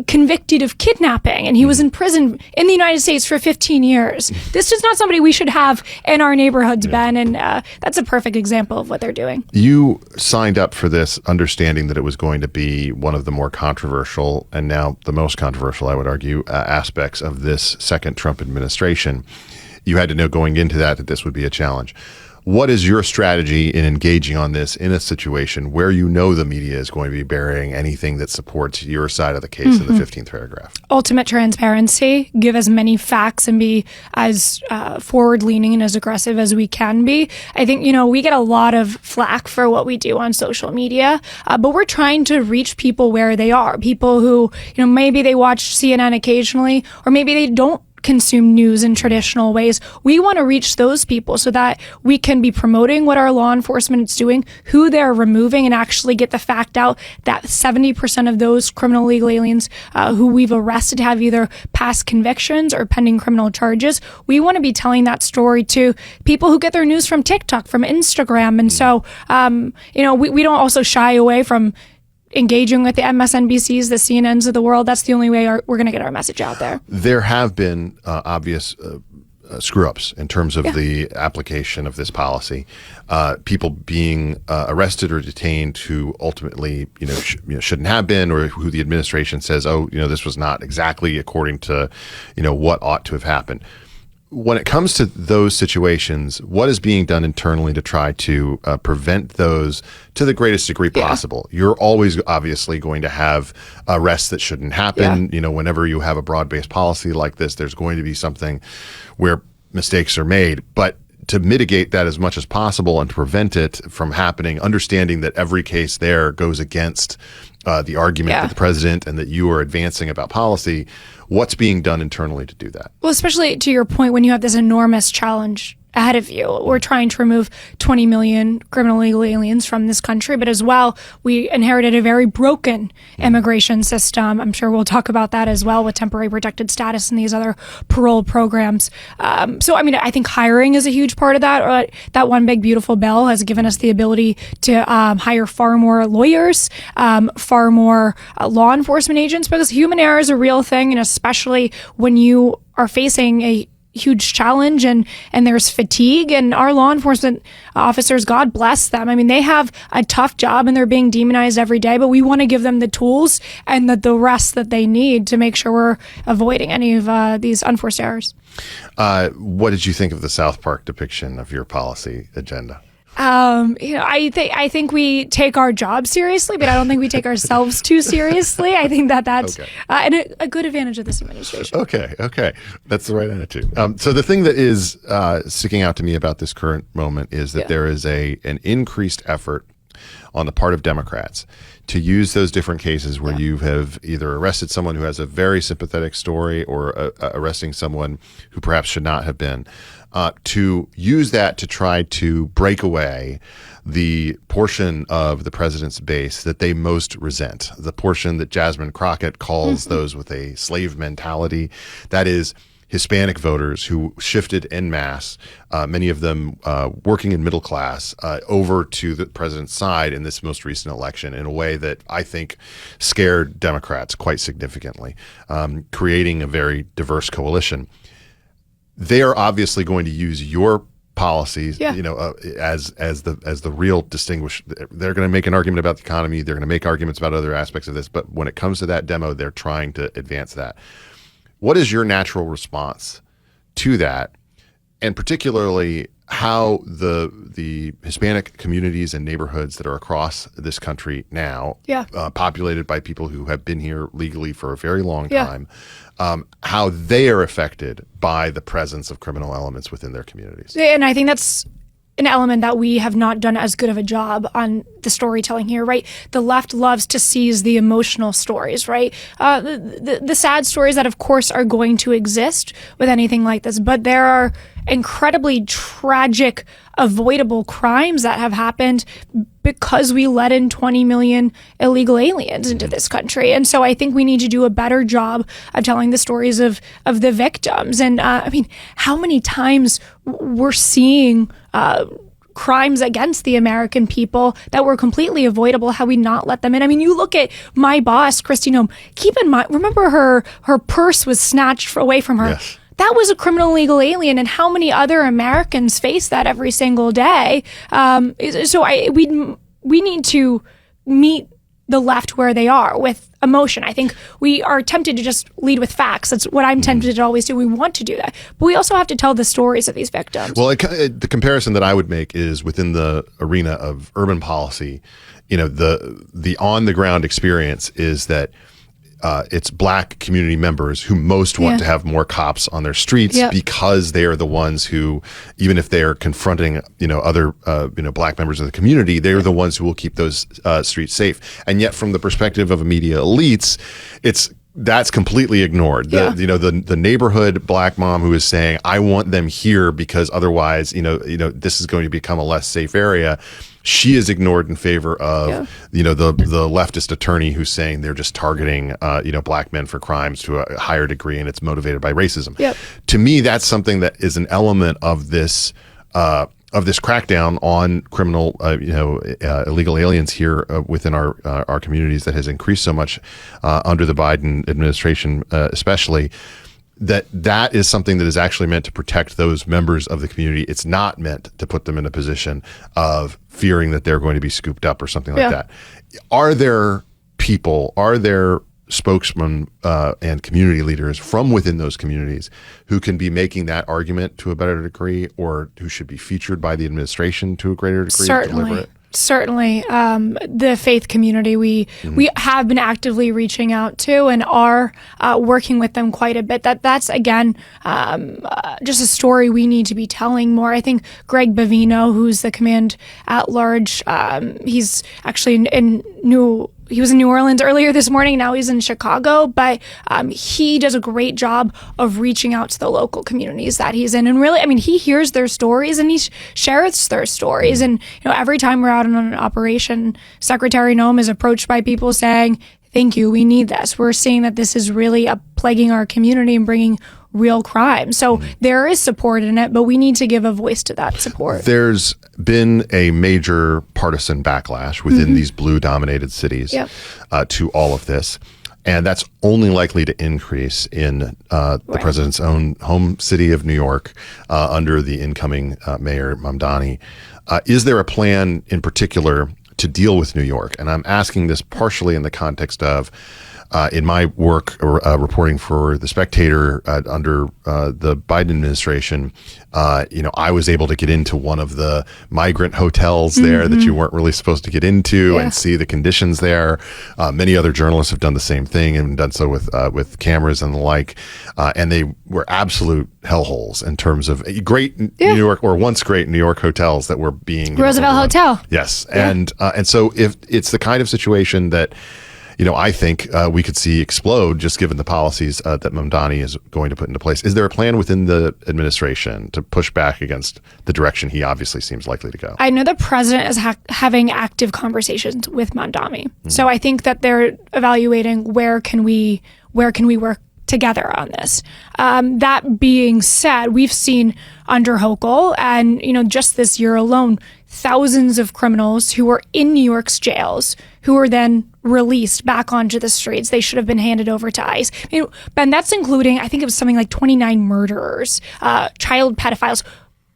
convicted of kidnapping, and he was in prison in the United States for 15 years. This is not somebody we should have in our neighborhoods, Ben, and that's a perfect example of what they're doing. You signed up for this understanding that it was going to be one of the more controversial, and now the most controversial, I would argue, aspects of this second Trump administration. You had to know going into that this would be a challenge. What is your strategy in engaging on this in a situation where you know the media is going to be burying anything that supports your side of the case in the 15th paragraph? Ultimate transparency, give as many facts and be as forward-leaning and as aggressive as we can be. I think, we get a lot of flack for what we do on social media, but we're trying to reach people where they are. People who, maybe they watch CNN occasionally, or maybe they don't consume news in traditional ways. We want to reach those people so that we can be promoting what our law enforcement is doing, who they're removing, and actually get the fact out that 70% of those criminal illegal aliens who we've arrested have either past convictions or pending criminal charges. We want to be telling that story to people who get their news from TikTok, from Instagram. And so, we don't also shy away from engaging with the MSNBCs, the CNNs of the world. That's the only way we're going to get our message out there. There have been obvious screw-ups in terms of the application of this policy. People being arrested or detained who ultimately, shouldn't have been, or who the administration says, this was not exactly according to, what ought to have happened. When it comes to those situations, what is being done internally to try to prevent those to the greatest degree possible? You're always obviously going to have arrests that shouldn't happen. Whenever you have a broad-based policy like this, there's going to be something where mistakes are made. But to mitigate that as much as possible and to prevent it from happening, understanding that every case there goes against the argument that the president and that you are advancing about policy, what's being done internally to do that? Well, especially to your point, when you have this enormous challenge ahead of you. We're trying to remove 20 million criminal illegal aliens from this country, but as well, we inherited a very broken immigration system. I'm sure we'll talk about that as well with temporary protected status and these other parole programs. I think hiring is a huge part of that. That one big beautiful bill has given us the ability to hire far more lawyers, far more law enforcement agents, because human error is a real thing, and especially when you are facing a huge challenge and there's fatigue, and our law enforcement officers, God bless them. They have a tough job and they're being demonized every day, but we want to give them the tools and the rest that they need to make sure we're avoiding any of these unforced errors. What did you think of the South Park depiction of your policy agenda? I think we take our job seriously, but I don't think we take ourselves too seriously. I think that's a good advantage of this administration. Okay. That's the right attitude. So the thing that is sticking out to me about this current moment is that there is an increased effort on the part of Democrats to use those different cases where you have either arrested someone who has a very sympathetic story or arresting someone who perhaps should not have been, to use that to try to break away the portion of the president's base that they most resent, the portion that Jasmine Crockett calls those with a slave mentality. That is Hispanic voters who shifted en masse, many of them working in middle class, over to the president's side in this most recent election in a way that I think scared Democrats quite significantly, creating a very diverse coalition. They are obviously going to use your policies, as the real distinguish. They're going to make an argument about the economy. They're going to make arguments about other aspects of this. But when it comes to that demo, they're trying to advance that. What is your natural response to that, and particularly how the Hispanic communities and neighborhoods that are across this country now, populated by people who have been here legally for a very long time, how they are affected by the presence of criminal elements within their communities? And I think that's an element that we have not done as good of a job on the storytelling here, right? The left loves to seize the emotional stories, right? The sad stories that, of course, are going to exist with anything like this, but there are incredibly tragic, avoidable crimes that have happened because we let in 20 million illegal aliens into this country. And so I think we need to do a better job of telling the stories of the victims. And how many times we're seeing crimes against the American people that were completely avoidable, how we not let them in. You look at my boss, Christine Home, keep in mind, remember her purse was snatched away from her. Yes. That was a criminal illegal alien, and how many other Americans face that every single day? So we need to meet the left where they are with emotion. I think we are tempted to just lead with facts. That's what I'm tempted to always do. We want to do that. But we also have to tell the stories of these victims. Well, the comparison that I would make is within the arena of urban policy, the on the ground experience is that it's Black community members who most want to have more cops on their streets because they are the ones who, even if they are confronting, other, Black members of the community, they're the ones who will keep those streets safe. And yet from the perspective of media elites, that's completely ignored. The neighborhood Black mom who is saying, I want them here because otherwise, this is going to become a less safe area. She is ignored in favor of, the leftist attorney who's saying they're just targeting, Black men for crimes to a higher degree and it's motivated by racism. To me, that's something that is an element of this crackdown on criminal, illegal aliens here within our communities that has increased so much under the Biden administration, especially. That is something that is actually meant to protect those members of the community. It's not meant to put them in a position of fearing that they're going to be scooped up or something like that. Are there spokesmen and community leaders from within those communities who can be making that argument to a better degree, or who should be featured by the administration to a greater degree to deliver it? Certainly, the faith community we have been actively reaching out to and are working with them quite a bit. That's again just a story we need to be telling more. I think Greg Bavino, who's the command at large, he's actually he was in New Orleans earlier this morning. Now he's in Chicago, but he does a great job of reaching out to the local communities that he's in. And really, he hears their stories and he shares their stories. And every time we're out on an operation, Secretary Noem is approached by people saying, thank you, we need this. We're seeing that this is really plaguing our community and bringing real crime. So there is support in it, but we need to give a voice to that support. There's been a major partisan backlash within these blue-dominated cities to all of this. And that's only likely to increase in the president's own home city of New York under the incoming Mayor Mamdani. Is there a plan in particular to deal with New York? And I'm asking this partially in the context of in my work reporting for The Spectator under the Biden administration, I was able to get into one of the migrant hotels there that you weren't really supposed to get into and see the conditions there. Many other journalists have done the same thing and done so with cameras and the like. And they were absolute hellholes in terms of great New York, or once great New York hotels that were being Roosevelt Hotel. Yes. And so if it's the kind of situation that I think we could see explode just given the policies that Mamdani is going to put into place. Is there a plan within the administration to push back against the direction he obviously seems likely to go? I know the president is having active conversations with Mamdani. So I think that they're evaluating where can we work together on this. That being said, we've seen under Hochul and, just this year alone, thousands of criminals who were in New York's jails who were then released back onto the streets. They should have been handed over to ICE. Ben, that's including, I think it was something like 29 murderers, child pedophiles.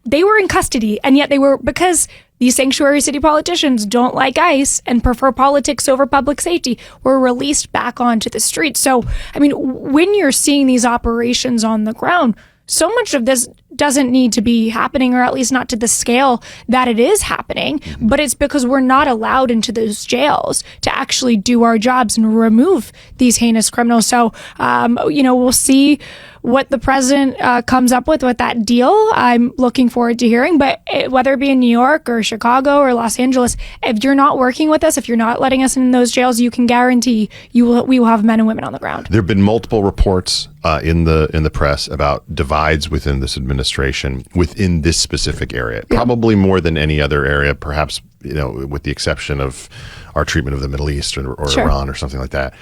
They were in custody, and yet because these sanctuary city politicians don't like ICE and prefer politics over public safety, were released back onto the streets. So, when you're seeing these operations on the ground, so much of this doesn't need to be happening, or at least not to the scale that it is happening, but it's because we're not allowed into those jails to actually do our jobs and remove these heinous criminals. So, we'll see what the president comes up with that deal. I'm looking forward to hearing, but whether it be in New York or Chicago or Los Angeles, if you're not working with us, if you're not letting us in those jails, you can guarantee we will have men and women on the ground. There have been multiple reports in the press about divides within this administration within this specific area, probably more than any other area, perhaps with the exception of our treatment of the Middle East or Iran or something like that.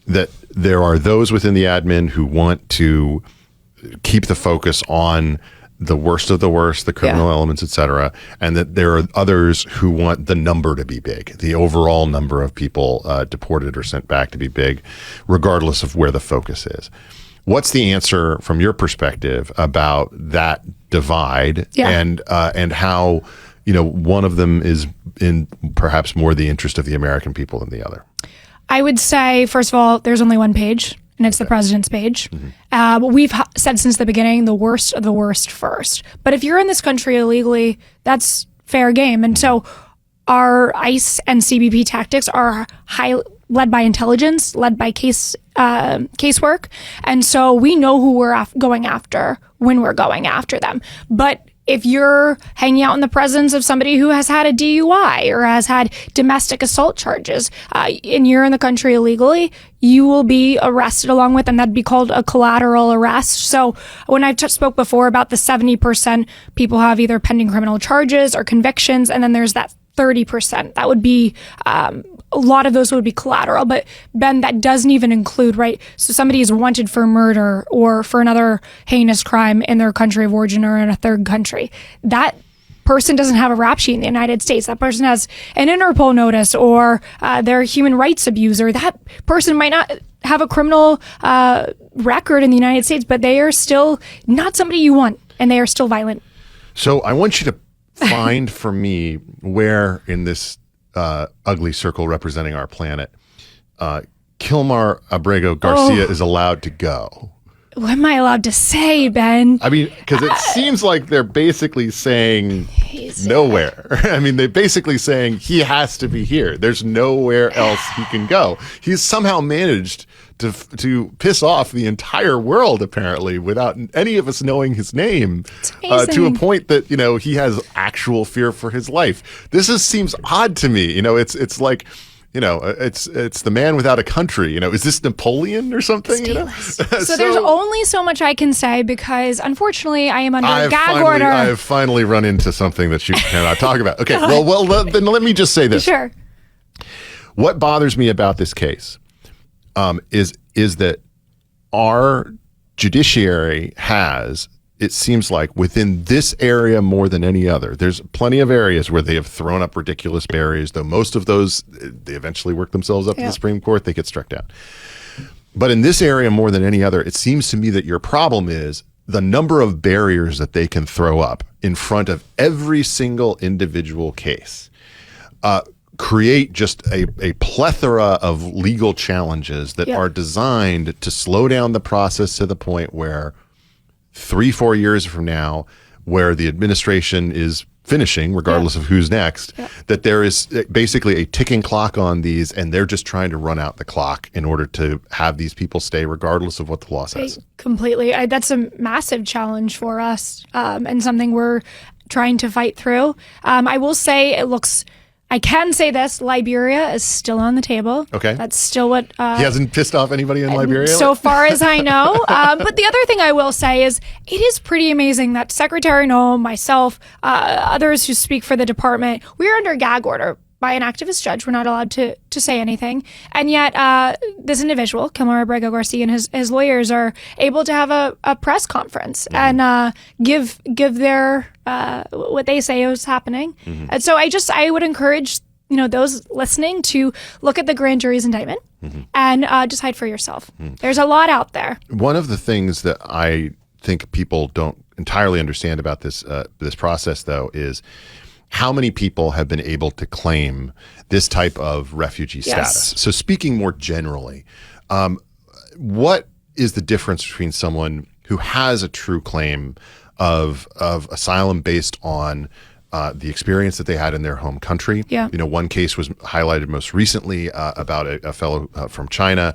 That there are those within the admin who want to keep the focus on the worst of the worst, the criminal elements, et cetera, and that there are others who want the number to be big, the overall number of people deported or sent back to be big, regardless of where the focus is. What's the answer from your perspective about that divide and how one of them is in perhaps more the interest of the American people than the other? I would say, first of all, there's only one page, and it's the president's page. We've said since the beginning, the worst of the worst first. But if you're in this country illegally, that's fair game. And so our ICE and CBP tactics are led by intelligence, led by casework. And so we know who we're going after when we're going after them. But if you're hanging out in the presence of somebody who has had a DUI or has had domestic assault charges, and you're in the country illegally, you will be arrested along with them. That'd be called a collateral arrest. So when I spoke before about the 70% people have either pending criminal charges or convictions, and then there's that 30%, that would be a lot of those would be collateral. But Ben, that doesn't even include, right? So somebody is wanted for murder or for another heinous crime in their country of origin or in a third country. That person doesn't have a rap sheet in the United States. That person has an Interpol notice, or they're a human rights abuser. That person might not have a criminal record in the United States, but they are still not somebody you want, and they are still violent. So I want you to find for me where in this ugly circle representing our planet, Kilmar Abrego Garcia is allowed to go. What am I allowed to say, Ben? I mean, because it seems like they're basically saying nowhere. I mean, they're basically saying he has to be here. There's nowhere else he can go. He's somehow managed to piss off the entire world, apparently, without any of us knowing his name, to a point that, he has actual fear for his life. This seems odd to me. It's like, it's the man without a country. Is this Napoleon or something? So there's only so much I can say, because unfortunately I am under a gag order. I have finally run into something that you cannot talk about. Okay, well, then let me just say this. Sure. What bothers me about this case is that our judiciary has, it seems like, within this area more than any other. There's plenty of areas where they have thrown up ridiculous barriers, though most of those, they eventually work themselves up to the Supreme Court, they get struck down. But in this area more than any other, it seems to me that your problem is the number of barriers that they can throw up in front of every single individual case. Create just a plethora of legal challenges that are designed to slow down the process to the point where 3-4 years from now, where the administration is finishing, regardless of who's next, that there is basically a ticking clock on these, and they're just trying to run out the clock in order to have these people stay, regardless of what the law says. Completely. That's a massive challenge for us, and something we're trying to fight through. I will say I can say this: Liberia is still on the table. Okay, that's still what he hasn't pissed off anybody in Liberia, so far as I know. But the other thing I will say is, it is pretty amazing that Secretary Noem, myself, others who speak for the department, we are under gag order by an activist judge. We're not allowed to say anything, and yet this individual, Kilmar Abrego Garcia, and his lawyers are able to have a press conference and give their what they say is happening. And so I would encourage those listening to look at the grand jury's indictment and decide for yourself. There's a lot out there. One of the things that I think people don't entirely understand about this process, though, is how many people have been able to claim this type of refugee status. So speaking more generally, what is the difference between someone who has a true claim of asylum based on the experience that they had in their home country? One case was highlighted most recently about a fellow from China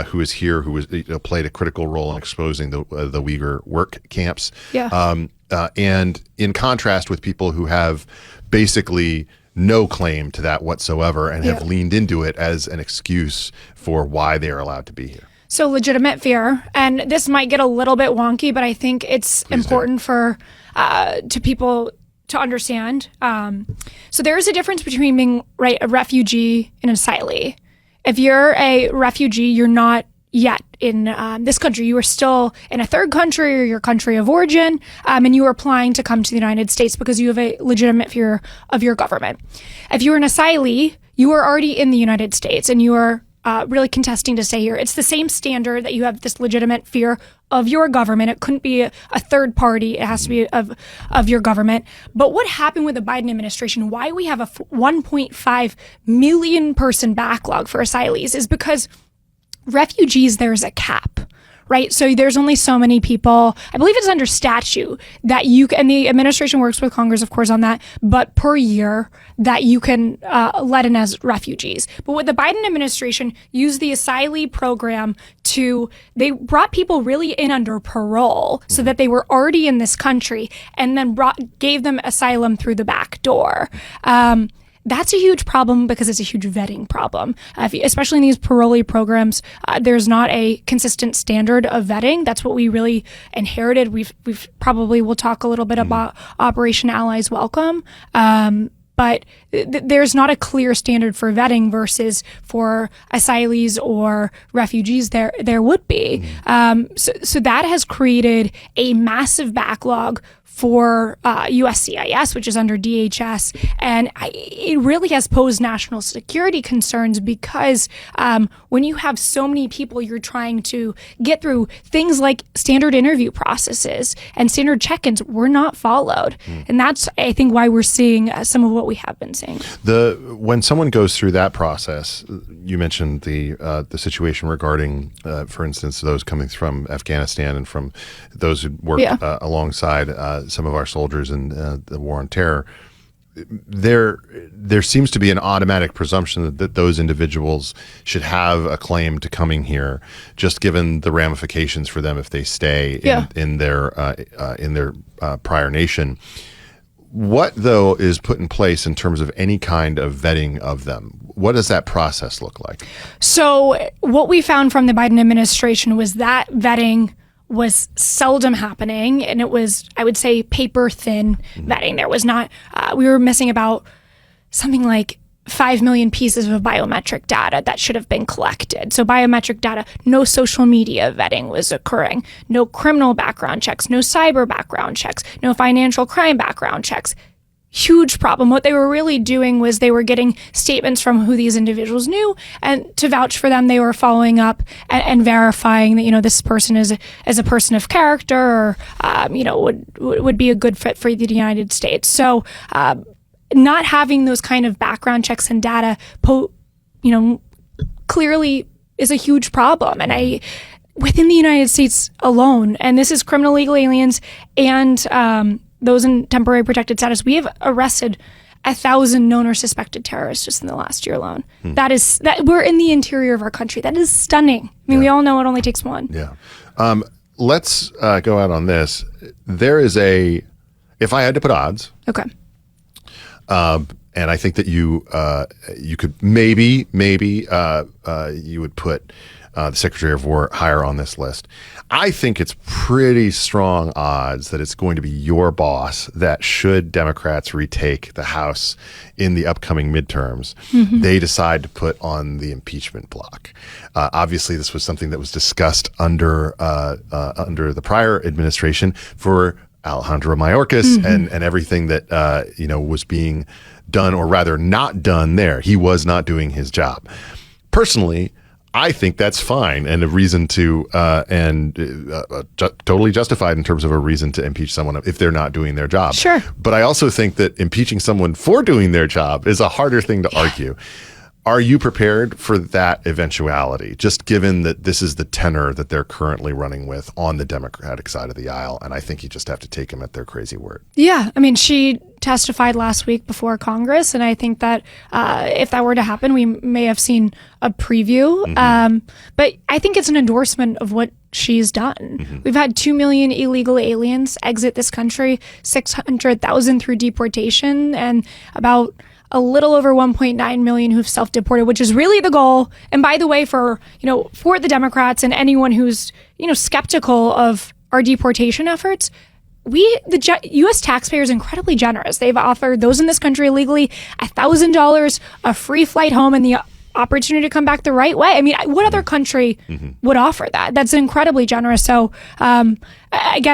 who is here, who was played a critical role in exposing the Uyghur work camps. And in contrast with people who have basically no claim to that whatsoever and have leaned into it as an excuse for why they are allowed to be here. So legitimate fear, and this might get a little bit wonky, but I think it's important for to people to understand. So there is a difference between being a refugee and an asylee. If you're a refugee, you're not yet in this country. You are still in a third country or your country of origin, and you are applying to come to the United States because you have a legitimate fear of your government. If you're an asylee, you are already in the United States and you are really contesting to say here. It's the same standard that you have this legitimate fear of your government. It couldn't be a third party. It has to be of your government. But what happened with the Biden administration, why we have a 1.5 million person backlog for asylees, is because refugees, there's a cap. Right. So there's only so many people, I believe it's under statute, that you can, and the administration works with Congress, of course, on that, but per year that you can let in as refugees. But with the Biden administration, used the asylee program they brought people really in under parole so that they were already in this country, and then gave them asylum through the back door. That's a huge problem because it's a huge vetting problem. Especially in these parolee programs, there's not a consistent standard of vetting. That's what we really inherited. We've probably, we'll talk a little bit about Operation Allies Welcome. But there's not a clear standard for vetting versus for asylees or refugees there would be. So that has created a massive backlog for USCIS, which is under DHS. And it really has posed national security concerns because when you have so many people you're trying to get through, things like standard interview processes and standard check-ins were not followed. And that's, I think, why we're seeing some of what we have been seeing. When someone goes through that process, you mentioned the situation regarding, for instance, those coming from Afghanistan and from those who work alongside some of our soldiers in the war on terror. There seems to be an automatic presumption that those individuals should have a claim to coming here, just given the ramifications for them if they stay in their prior nation. What, though, is put in place in terms of any kind of vetting of them? What does that process look like? So what we found from the Biden administration was that vetting was seldom happening, and it was, I would say, paper thin vetting. There was not, we were missing about something like 5 million pieces of biometric data that should have been collected. So biometric data, no social media vetting was occurring, no criminal background checks, no cyber background checks, no financial crime background checks. Huge problem. What they were really doing was they were getting statements from who these individuals knew, and to vouch for them, they were following up and verifying that, you know, this person is a person of character, or would be a good fit for the United States. So not having those kind of background checks and data, clearly is a huge problem. And within the United States alone, and this is criminal illegal aliens and those in temporary protected status, we have arrested 1,000 known or suspected terrorists just in the last year alone. That we're in the interior of our country. That is stunning. I mean, we all know it only takes one. Yeah. Let's go out on this. There is if I had to put odds. Okay. And I think that you could maybe you would put the Secretary of War higher on this list. I think it's pretty strong odds that it's going to be your boss that, should Democrats retake the House in the upcoming midterms, they decide to put on the impeachment block. Obviously, this was something that was discussed under the prior administration for Alejandro Mayorkas and everything that was being done, or rather not done there. He was not doing his job. Personally, I think that's fine, and a reason to totally justified in terms of a reason to impeach someone if they're not doing their job. Sure. But I also think that impeaching someone for doing their job is a harder thing to argue. Are you prepared for that eventuality, just given that this is the tenor that they're currently running with on the Democratic side of the aisle? And I think you just have to take them at their crazy word. Yeah. I mean, she testified last week before Congress, and I think that if that were to happen, we may have seen a preview. But I think it's an endorsement of what she's done. We've had 2 million illegal aliens exit this country, 600,000 through deportation, and about a little over 1.9 million who've self-deported, which is really the goal. And by the way, for the Democrats and anyone who's, skeptical of our deportation efforts, the U.S. taxpayer is incredibly generous. They've offered those in this country illegally $1,000, a free flight home, and the opportunity to come back the right way. I mean, what other country would offer that? That's incredibly generous. So, again,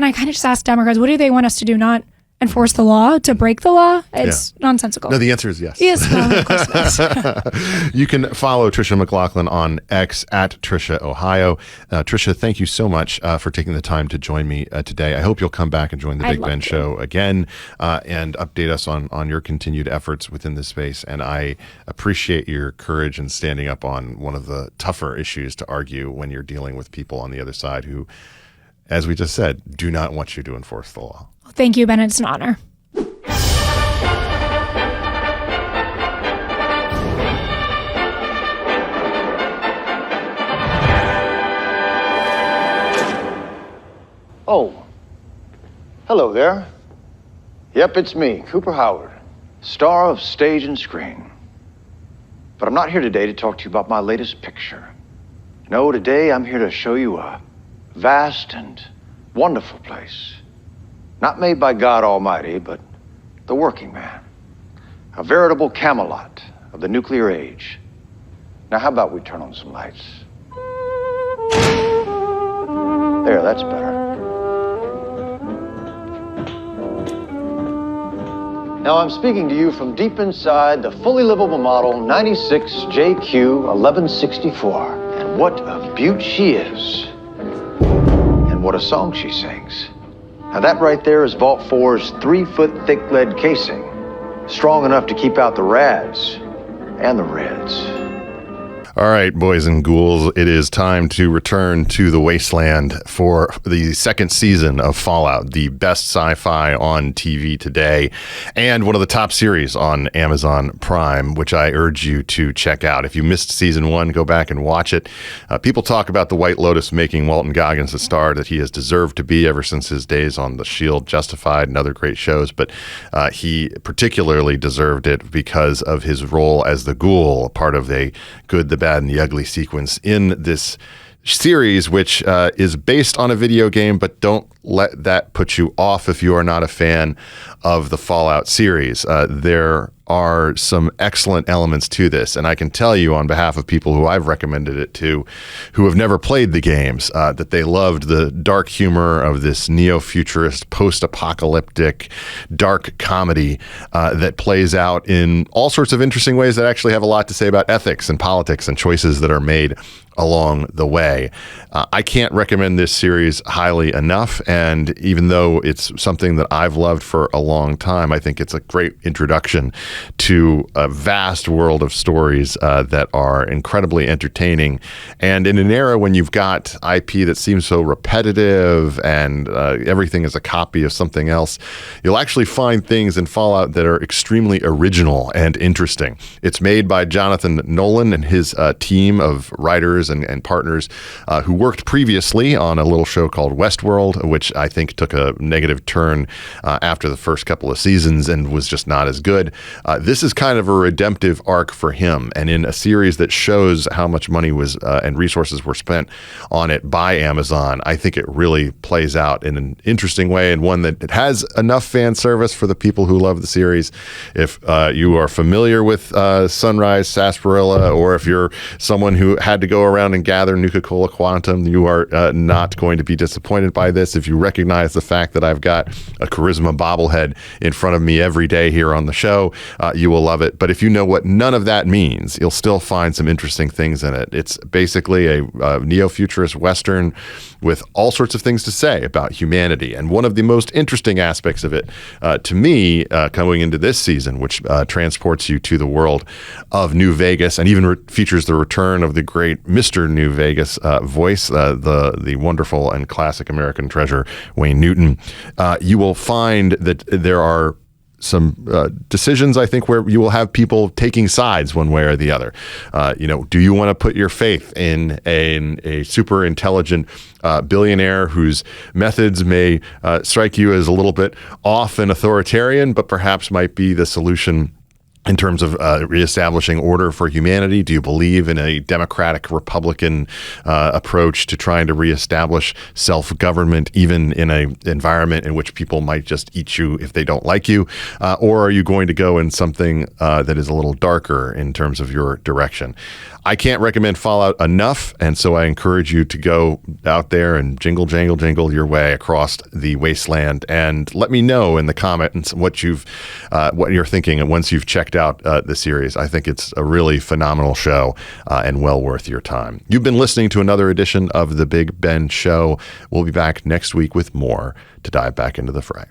I kind of just ask Democrats, what do they want us to do? Not enforce the law, to break the law. It's nonsensical. No, the answer is yes. Yes, well, of course it is. You can follow Tricia McLaughlin on X at Tricia Ohio. Tricia, thank you so much for taking the time to join me today. I hope you'll come back and join the Big Ben Show again and update us on your continued efforts within this space. And I appreciate your courage in standing up on one of the tougher issues to argue when you're dealing with people on the other side who, as we just said, do not want you to enforce the law. Well, thank you, Ben. It's an honor. Oh, hello there. Yep, it's me, Cooper Howard, star of stage and screen. But I'm not here today to talk to you about my latest picture. No, today I'm here to show you a vast and wonderful place. Not made by God Almighty, but the working man. A veritable Camelot of the nuclear age. Now, how about we turn on some lights? There, that's better. Now, I'm speaking to you from deep inside the fully livable model 96 JQ 1164. And what a beaut she is. And what a song she sings. Now that right there is Vault 4's 3-foot thick lead casing, strong enough to keep out the rads and the reds. All right, boys and ghouls, it is time to return to the wasteland for the second season of Fallout, the best sci-fi on TV today, and one of the top series on Amazon Prime, which I urge you to check out. If you missed season 1, go back and watch it. People talk about the White Lotus making Walton Goggins the star that he has deserved to be ever since his days on The Shield, Justified, and other great shows, but he particularly deserved it because of his role as the ghoul, part of a good, the bad, and the ugly sequence in this series, which is based on a video game, but don't let that put you off if you are not a fan of the Fallout series. There are some excellent elements to this, and I can tell you on behalf of people who I've recommended it to who have never played the games that they loved the dark humor of this neo-futurist post-apocalyptic dark comedy that plays out in all sorts of interesting ways that actually have a lot to say about ethics and politics and choices that are made along the way. I can't recommend this series highly enough, and even though it's something that I've loved for a long time, I think it's a great introduction to a vast world of stories that are incredibly entertaining. And in an era when you've got IP that seems so repetitive and everything is a copy of something else, you'll actually find things in Fallout that are extremely original and interesting. It's made by Jonathan Nolan and his team of writers and partners who worked previously on a little show called Westworld, which I think took a negative turn after the first couple of seasons and was just not as good. This is kind of a redemptive arc for him, and in a series that shows how much money was and resources were spent on it by Amazon, I think it really plays out in an interesting way, and one that it has enough fan service for the people who love the series. If you are familiar with Sunrise Sarsaparilla, or if you're someone who had to go around and gather Nuka-Cola Quantum, you are not going to be disappointed by this. If you recognize the fact that I've got a charisma bobblehead in front of me every day here on the show, you will love it. But if you know what none of that means, you'll still find some interesting things in it. It's basically a neo-futurist Western with all sorts of things to say about humanity. And one of the most interesting aspects of it, to me, coming into this season, which transports you to the world of New Vegas and even features the return of the great Mr. New Vegas voice, the wonderful and classic American treasure, Wayne Newton. You will find that there are some decisions, I think, where you will have people taking sides one way or the other. Do you want to put your faith in a super intelligent billionaire whose methods may strike you as a little bit off and authoritarian, but perhaps might be the solution in terms of reestablishing order for humanity? Do you believe in a democratic Republican approach to trying to reestablish self-government, even in an environment in which people might just eat you if they don't like you? Or are you going to go in something that is a little darker in terms of your direction? I can't recommend Fallout enough, and so I encourage you to go out there and jingle, jangle, jingle your way across the wasteland, and let me know in the comments what you're thinking, and once you've checked out the series. I think it's a really phenomenal show and well worth your time. You've been listening to another edition of The Big Ben Show. We'll be back next week with more to dive back into the fray.